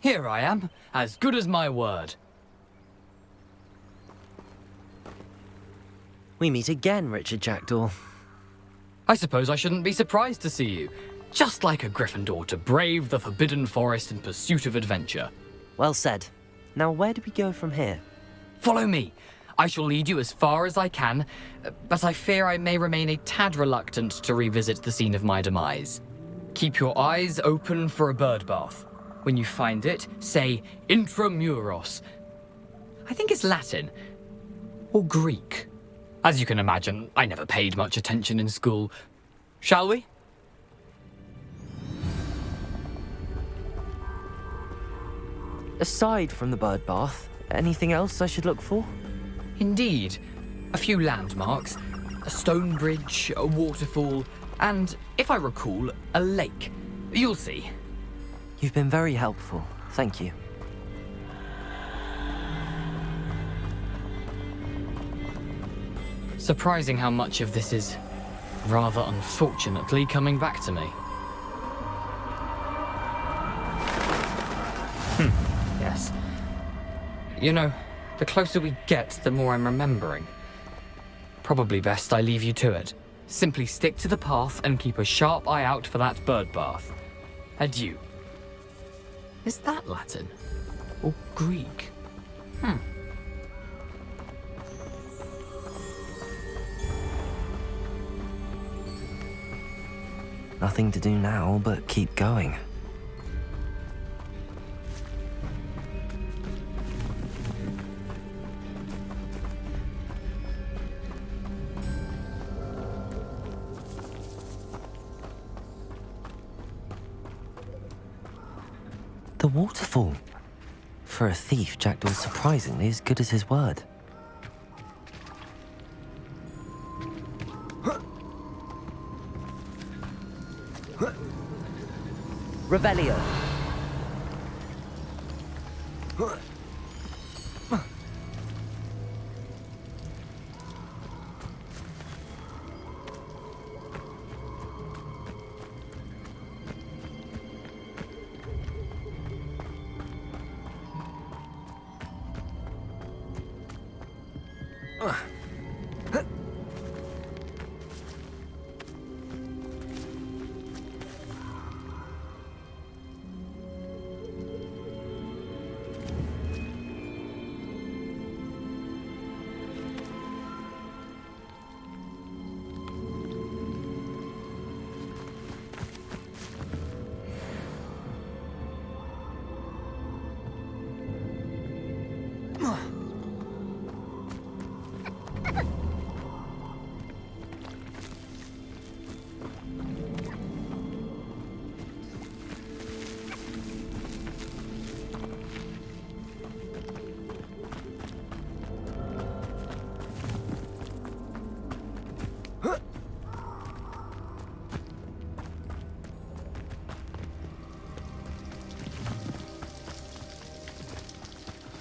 Here I am, as good as my word. We meet again, Richard Jackdaw. I suppose I shouldn't be surprised to see you. Just like a Gryffindor to brave the Forbidden Forest in pursuit of adventure. Well said. Now where do we go from here? Follow me. I shall lead you as far as I can, but I fear I may remain a tad reluctant to revisit the scene of my demise. Keep your eyes open for a bird bath. When you find it, say intramuros. I think it's Latin. Or Greek. As you can imagine, I never paid much attention in school. Shall we? Aside from the bird bath, anything else I should look for? Indeed. A few landmarks, a stone bridge, a waterfall, and, if I recall, a lake. You'll see. You've been very helpful. Thank you. Surprising how much of this is, rather unfortunately, coming back to me. Yes. You know, the closer we get, the more I'm remembering. Probably best I leave you to it. Simply stick to the path and keep a sharp eye out for that bird bath. Adieu. Is that Latin? Or Greek? Nothing to do now but keep going. The waterfall. For a thief, Jackdaw's surprisingly as good as his word. Revelio.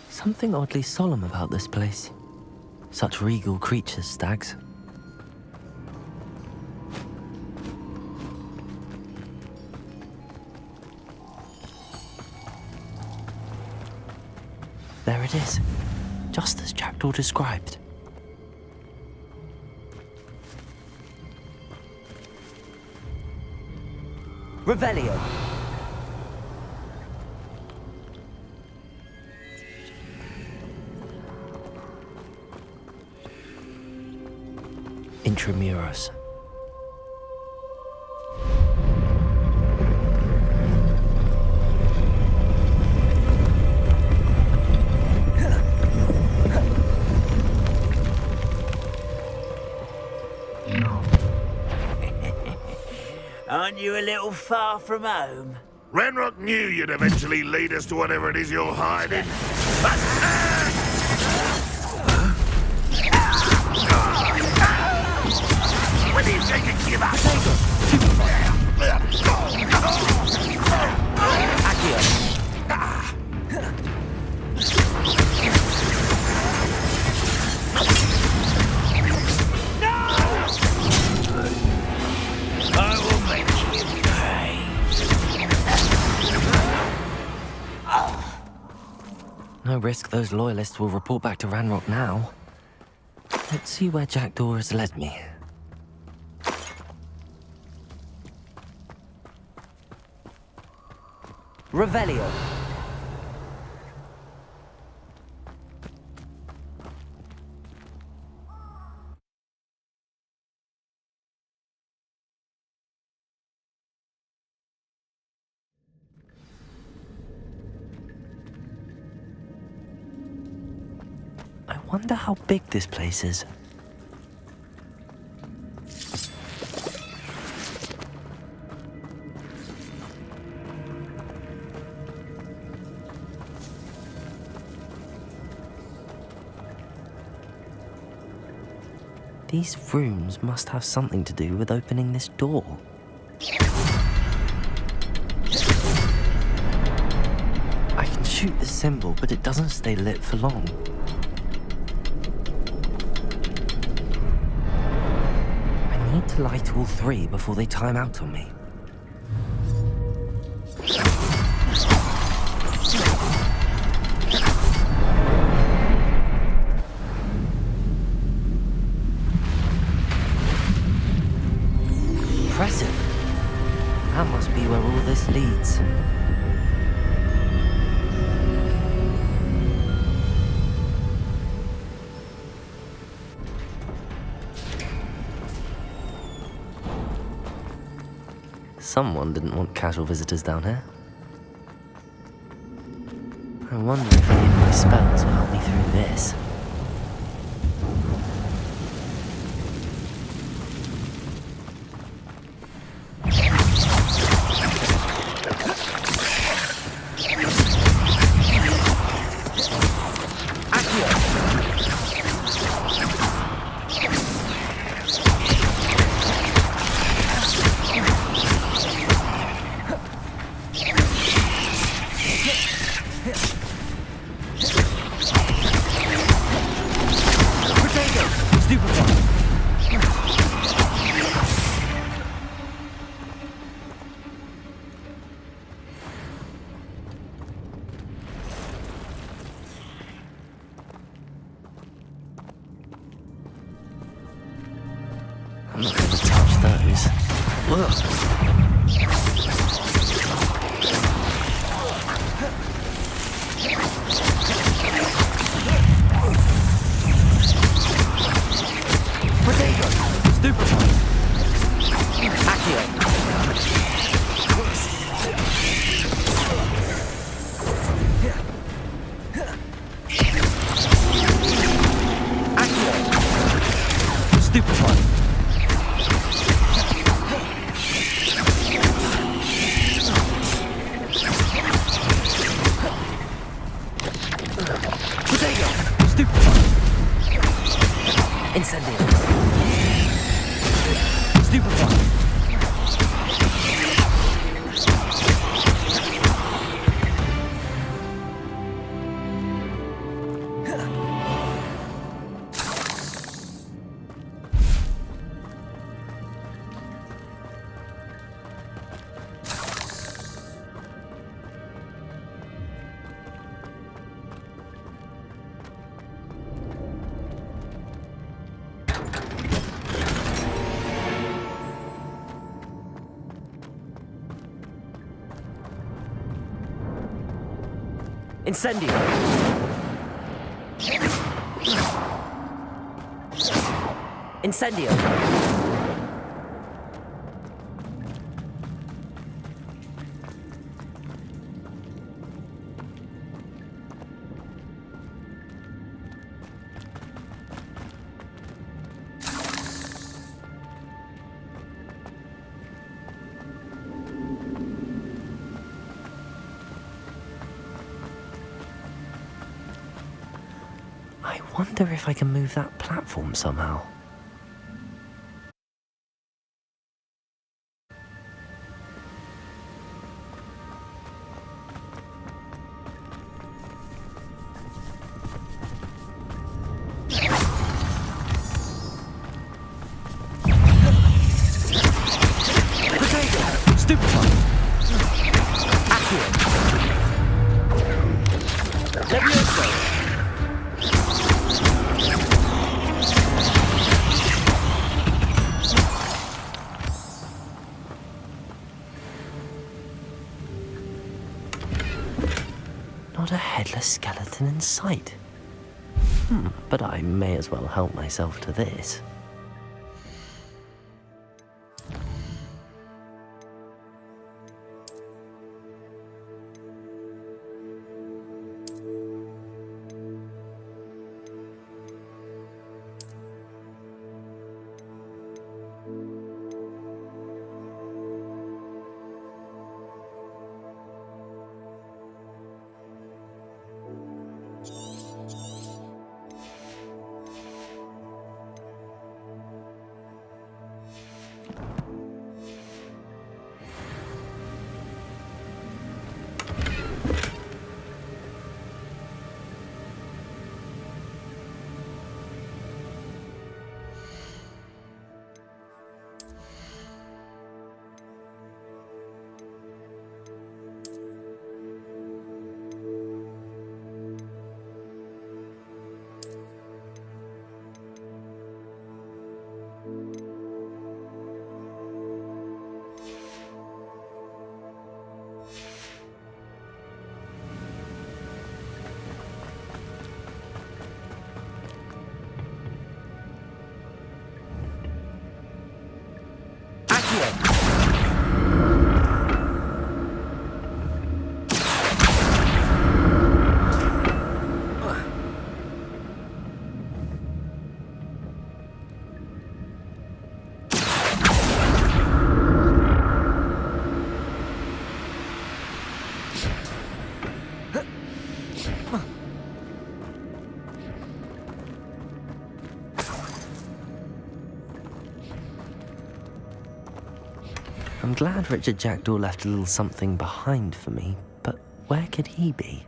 Something oddly solemn about this place. Such regal creatures, stags. There it is, just as Jackdaw described. Revelio. Intramuros. Aren't you a little far from home? Renrock knew you'd eventually lead us to whatever it is you're hiding. When you take a give up. I will make you pay. No risk those loyalists will report back to Ranrock now. Let's see where Jackdaw has led me. Revelio. I wonder how big this place is. These rooms must have something to do with opening this door. I can shoot the symbol, but it doesn't stay lit for long. I need to light all three before they time out on me. Impressive. That must be where all this leads. Someone didn't want casual visitors down here. I wonder if any of my spells will help me through this. I'm not going to touch those. Potato! Stupefy! Accio! Stupefy! Incendio. Stupefy. Incendio. Incendio. I wonder if I can move that platform somehow. Potato! Stupefy! Accio! Leviosa! Not a headless skeleton in sight. But I may as well help myself to this. I'm glad Richard Jackdaw left a little something behind for me, but where could he be?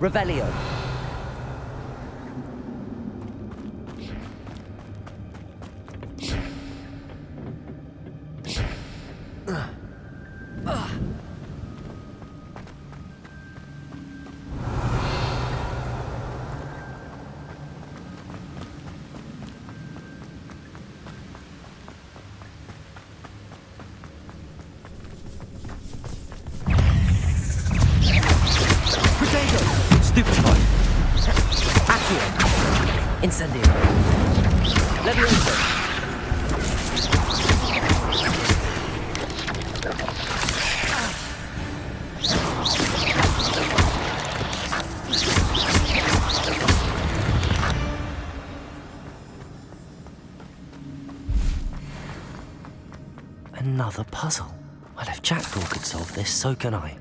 Revelio. Stupefy. Accio. Incendio. Levioso. Another puzzle. Well, if Jackdaw could solve this, so can I.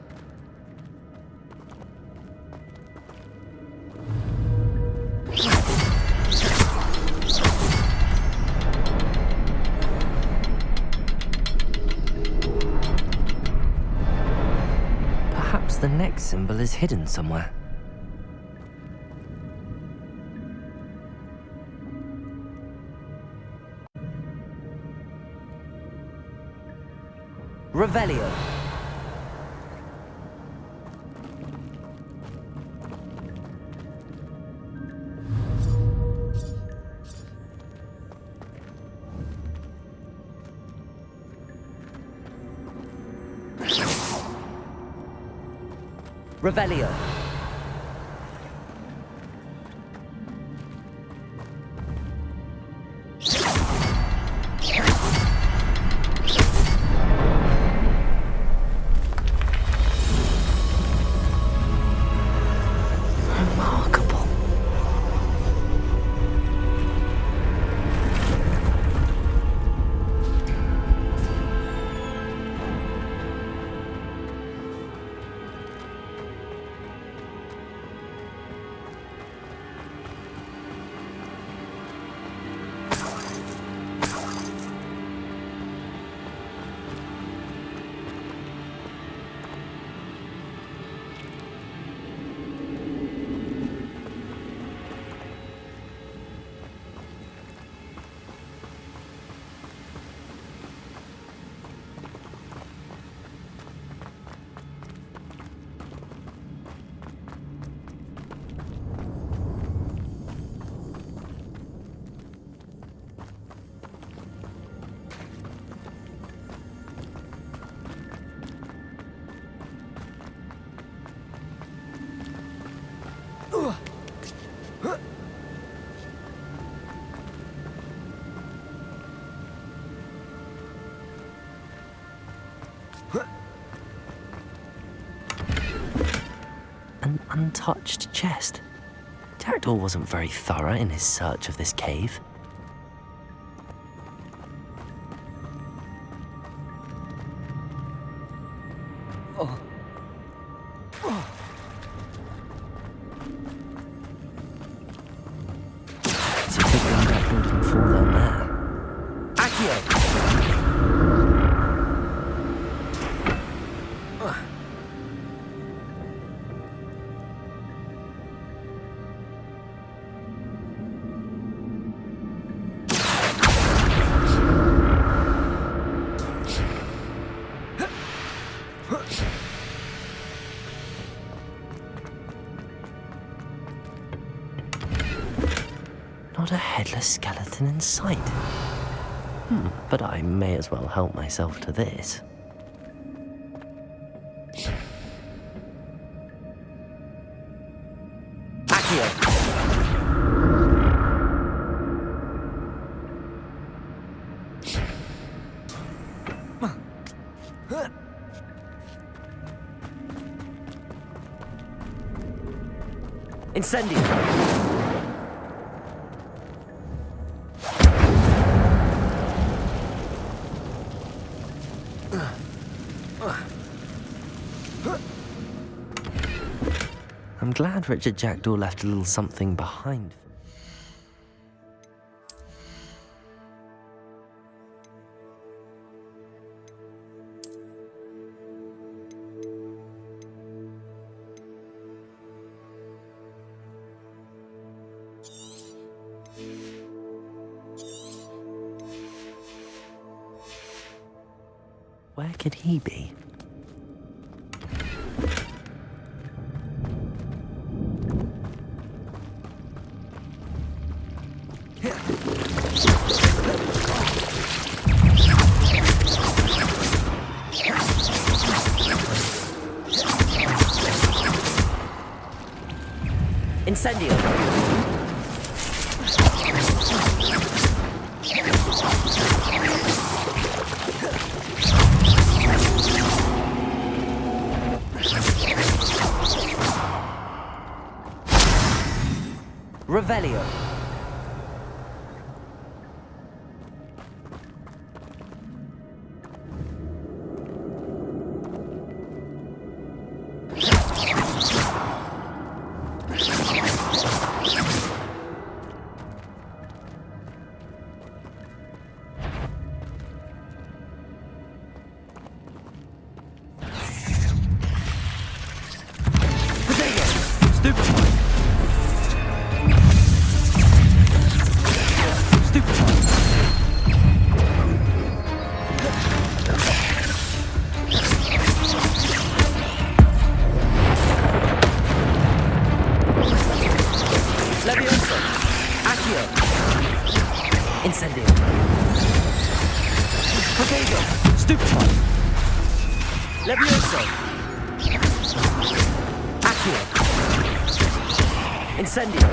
Perhaps the next symbol is hidden somewhere. Revelio. Revelio. Remarkable. An untouched chest. Jackdaw wasn't very thorough in his search of this cave. It's a good thing Jackdaw didn't fall down there. Accio! Not a headless skeleton in sight. But I may as well help myself to this. Accio! Incendio! I'm glad Richard Jackdaw left a little something behind. Where could he be? Incendio! Revelio. Stupefy. Stupefy. Levioso. Accio. Incendio. Protego. Stupefy. Levioso. Accio. Incendio.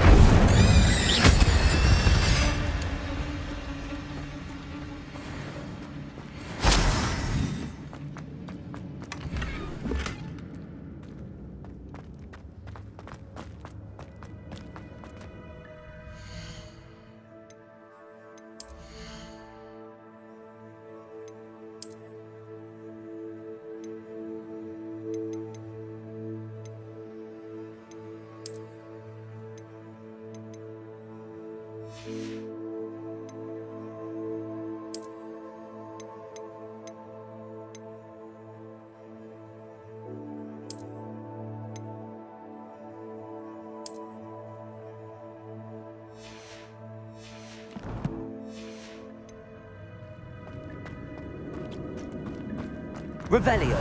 Revelio.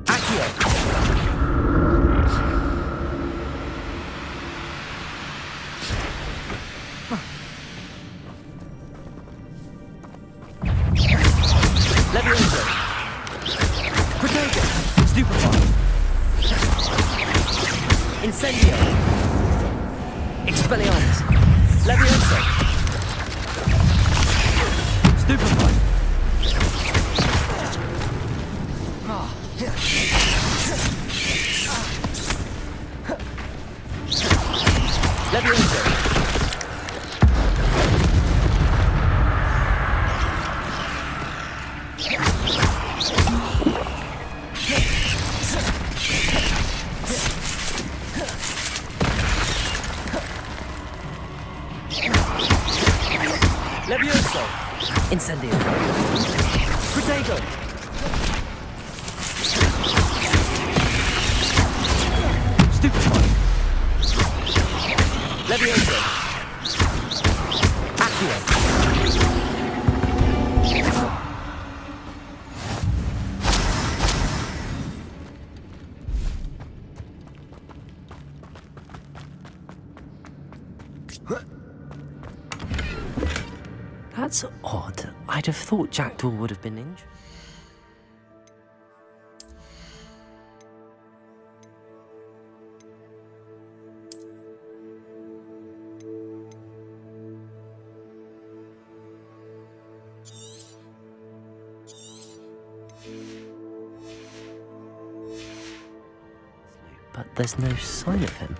Accio. Levioso. Protego. Stupefy. Incendio. Expelliarmus. Levioso. Stupefy. Levioso. Levioso. Incendio. Protego. Stupefy. Levioso. Accio. That's odd. I'd have thought Jackdaw would have been injured. But there's no sign of him.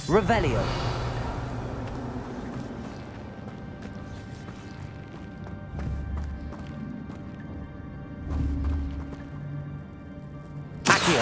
Revelio. Accio.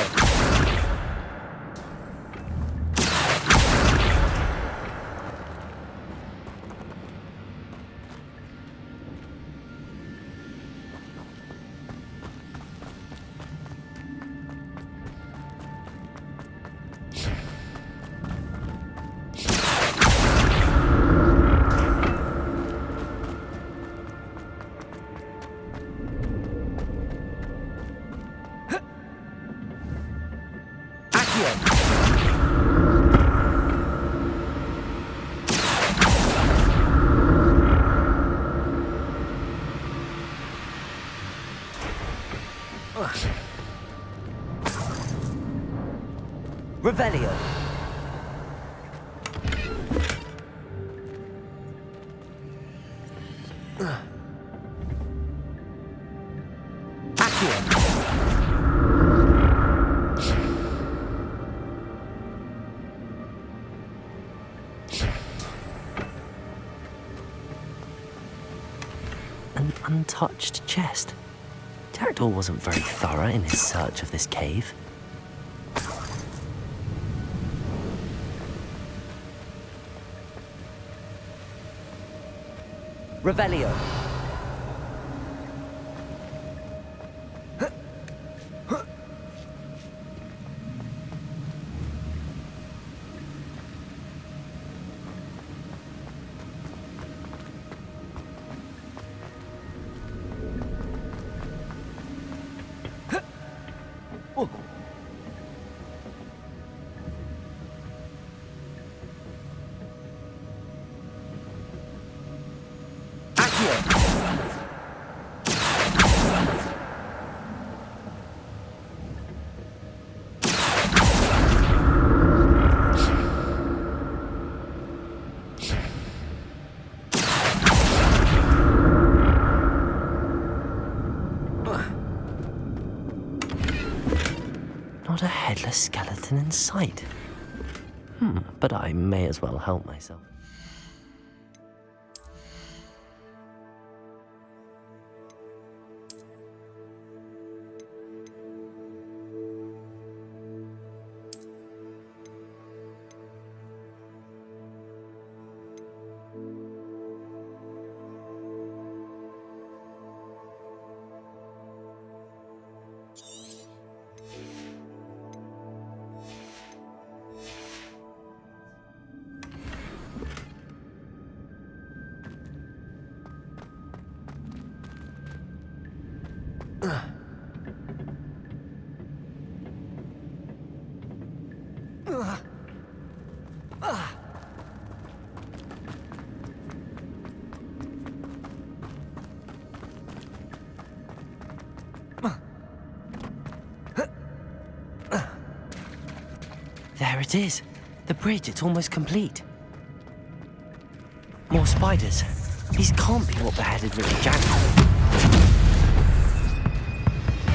Revelio. An untouched chest. Jackdaw wasn't very thorough in his search of this cave. Revelio. Not a headless skeleton in sight. But I may as well help myself. There it is. The bridge, it's almost complete. More spiders. These can't be what beheaded Richard Jackdaw.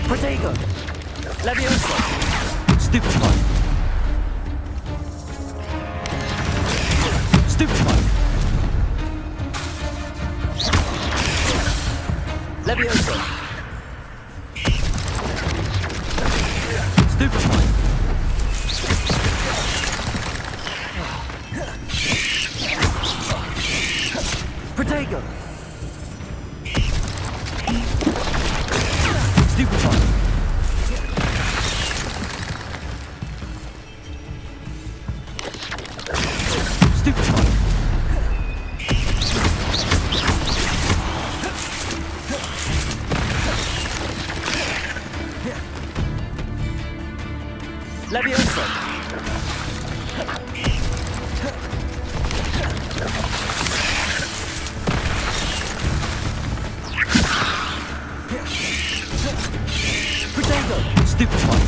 Protego! Levioso! Stupefy! Stupefy! Levioso! Stupefy! Protego! Stupefy! Stupefy! Levioso! Stupefy!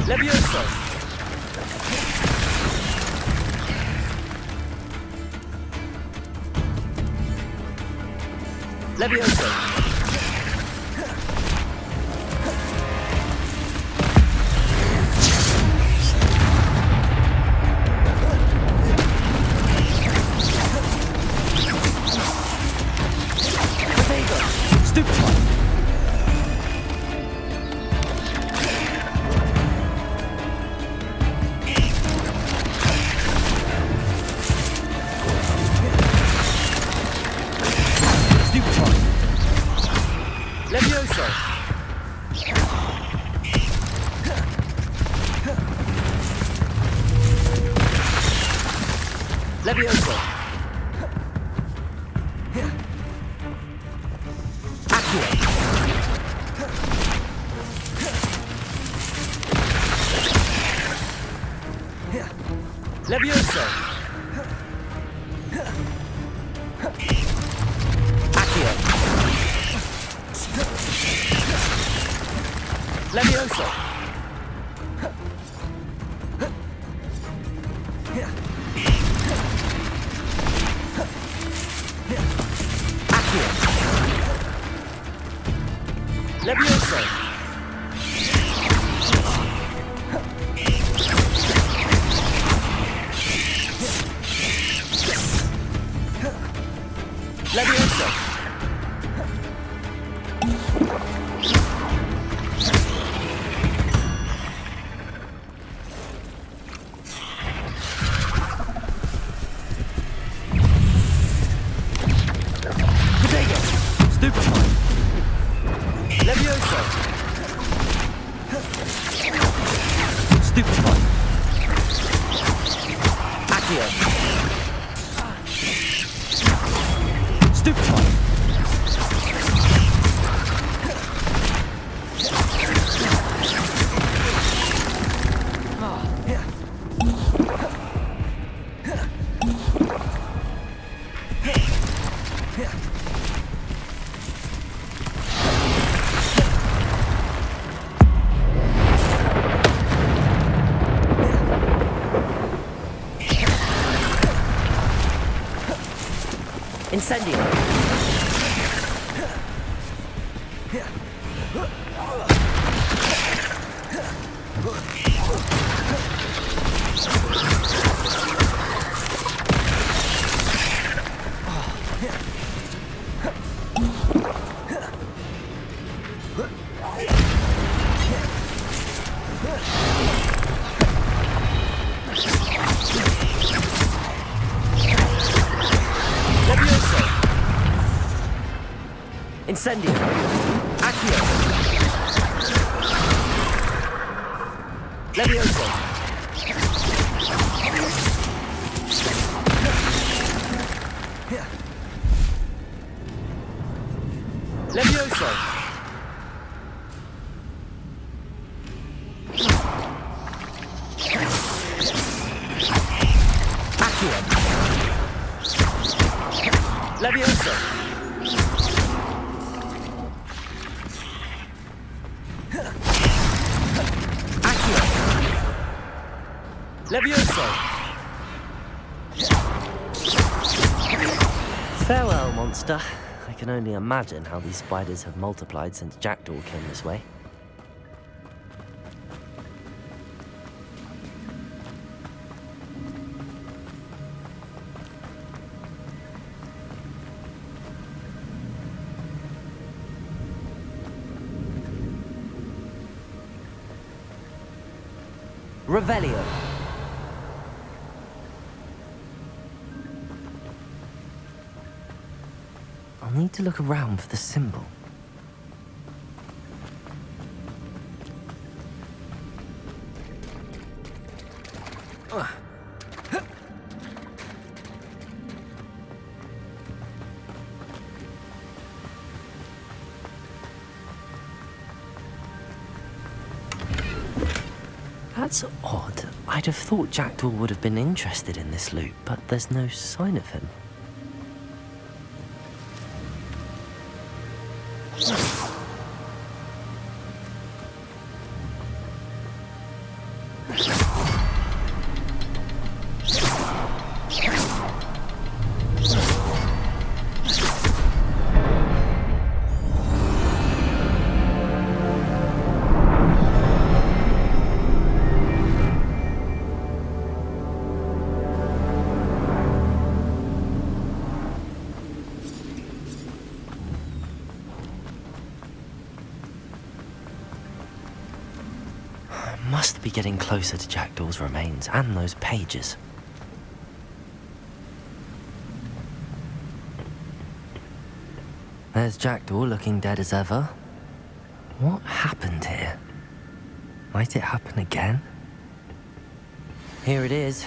Levioso! Levioso! Stupefy! Levioso! Levioso! Accio! Levioso! Accio! Levioso! Accio! Levioso! Levioso! Stupefy! Levioso! Stupefy! Accio! Stupefy! Incendio! Incendio! Accio! Levioso! Levioso! Accio! Levioso! Levioso! Farewell, monster. I can only imagine how these spiders have multiplied since Jackdaw came this way. Revelio. I'll need to look around for the symbol. That's odd. I'd have thought Jackdaw would have been interested in this loot, but there's no sign of him. Must be getting closer to Jackdaw's remains and those pages. There's Jackdaw looking dead as ever. What happened here? Might it happen again? Here it is.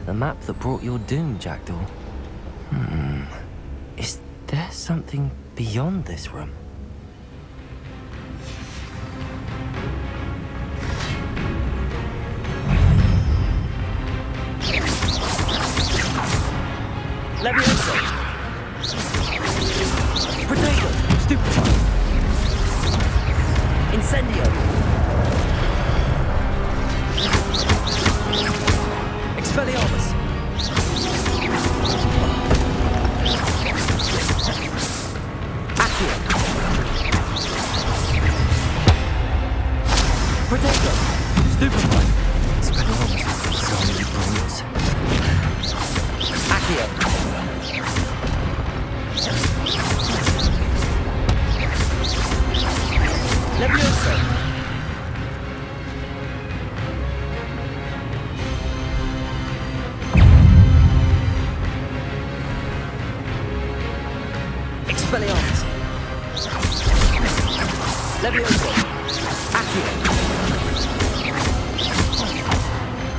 The map that brought your doom, Jackdaw. Is there something beyond this room? Levioso! Potato! Stupefy! Incendio! Levioso! Accio!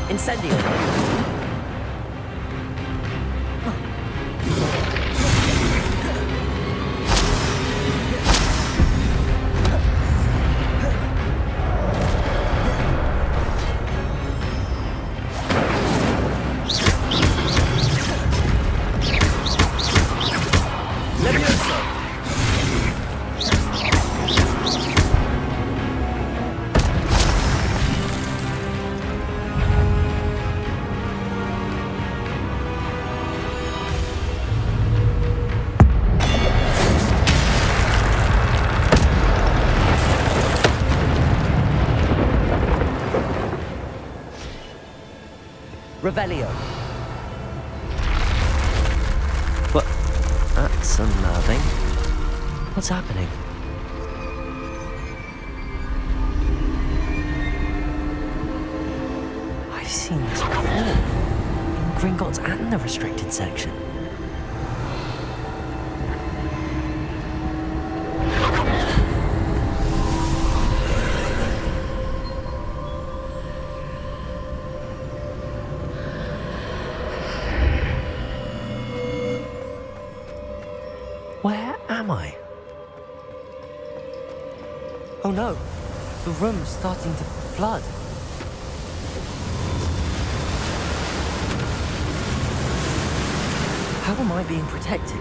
Incendio! Revelio. What? That's unnerving. What's happening? I've seen this before. In Gringotts and the restricted section. Where am I? Oh no, the room's starting to flood. How am I being protected?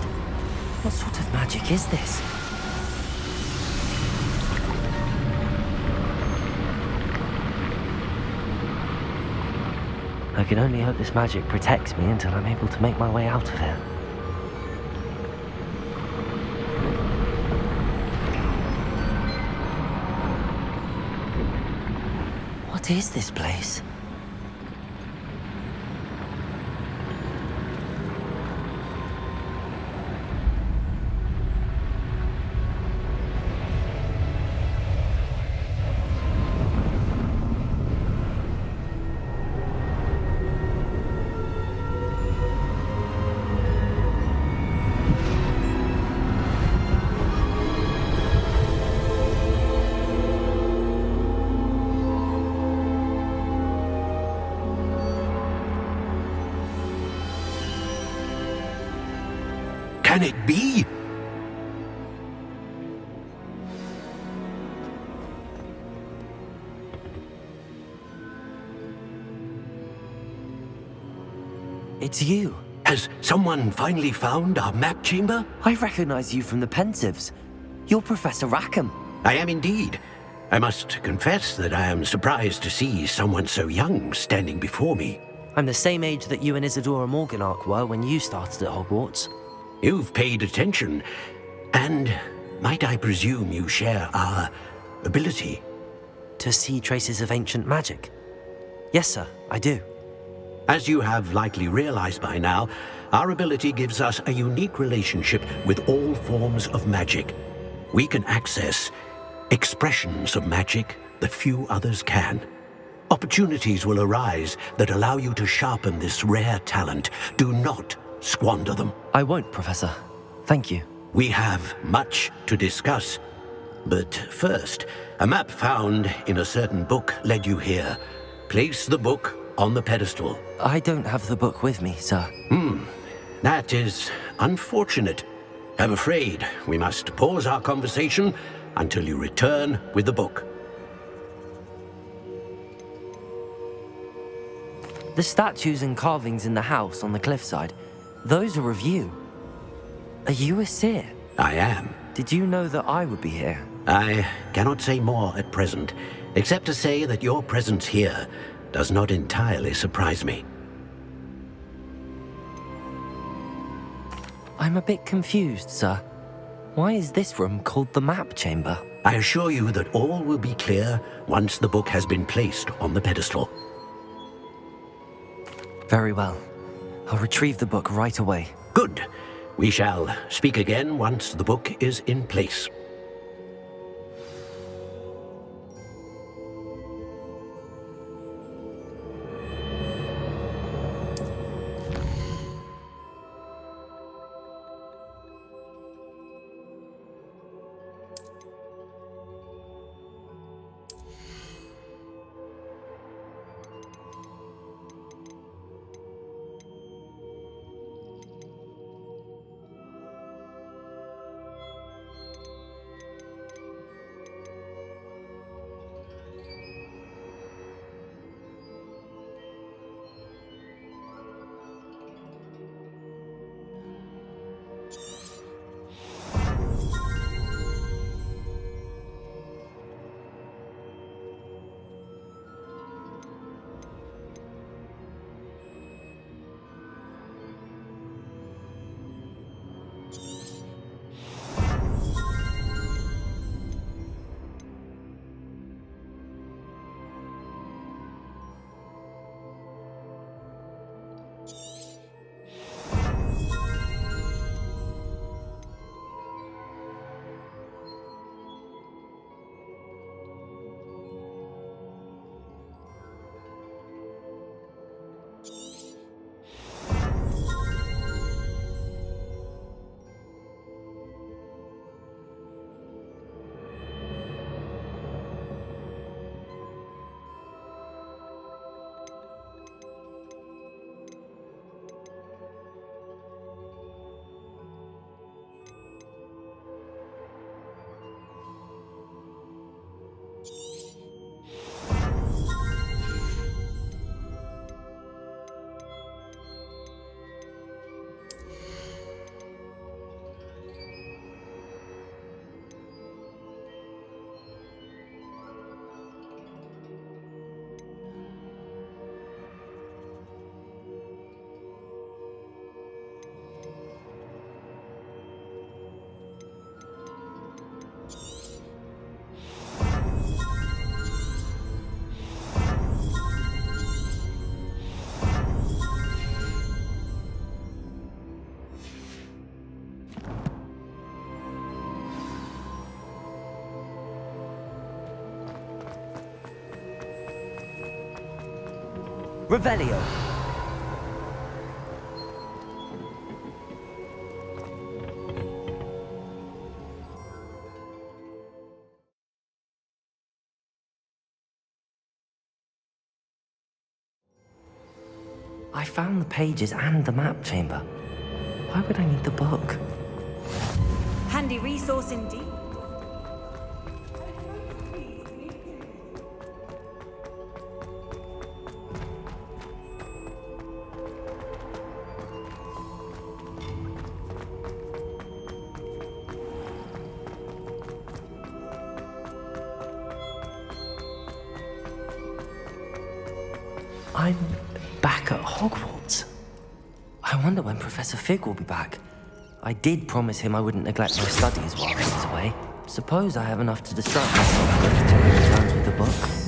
What sort of magic is this? I can only hope this magic protects me until I'm able to make my way out of here. What is this place? Can it be? It's you. Has someone finally found our map chamber? I recognize you from the Pensives. You're Professor Rackham. I am indeed. I must confess that I am surprised to see someone so young standing before me. I'm the same age that you and Isadora Morganach were when you started at Hogwarts. You've paid attention, and might I presume you share our ability? To see traces of ancient magic? Yes, sir, I do. As you have likely realized by now, our ability gives us a unique relationship with all forms of magic. We can access expressions of magic that few others can. Opportunities will arise that allow you to sharpen this rare talent. Do not squander them. I won't, Professor. Thank you. We have much to discuss. But first, a map found in a certain book led you here. Place the book on the pedestal. I don't have the book with me, sir. That is unfortunate. I'm afraid we must pause our conversation until you return with the book. The statues and carvings in the house on the cliffside, those are of you. Are you a seer? I am. Did you know that I would be here? I cannot say more at present, except to say that your presence here does not entirely surprise me. I'm a bit confused, sir. Why is this room called the map chamber? I assure you that all will be clear once the book has been placed on the pedestal. Very well. I'll retrieve the book right away. Good. We shall speak again once the book is in place. Revelio. I found the pages and the map chamber. Why would I need the book? Handy resource indeed. I'm back at Hogwarts. I wonder when Professor Fig will be back. I did promise him I wouldn't neglect my studies while he was away. Suppose I have enough to distract myself with till he returns with the book.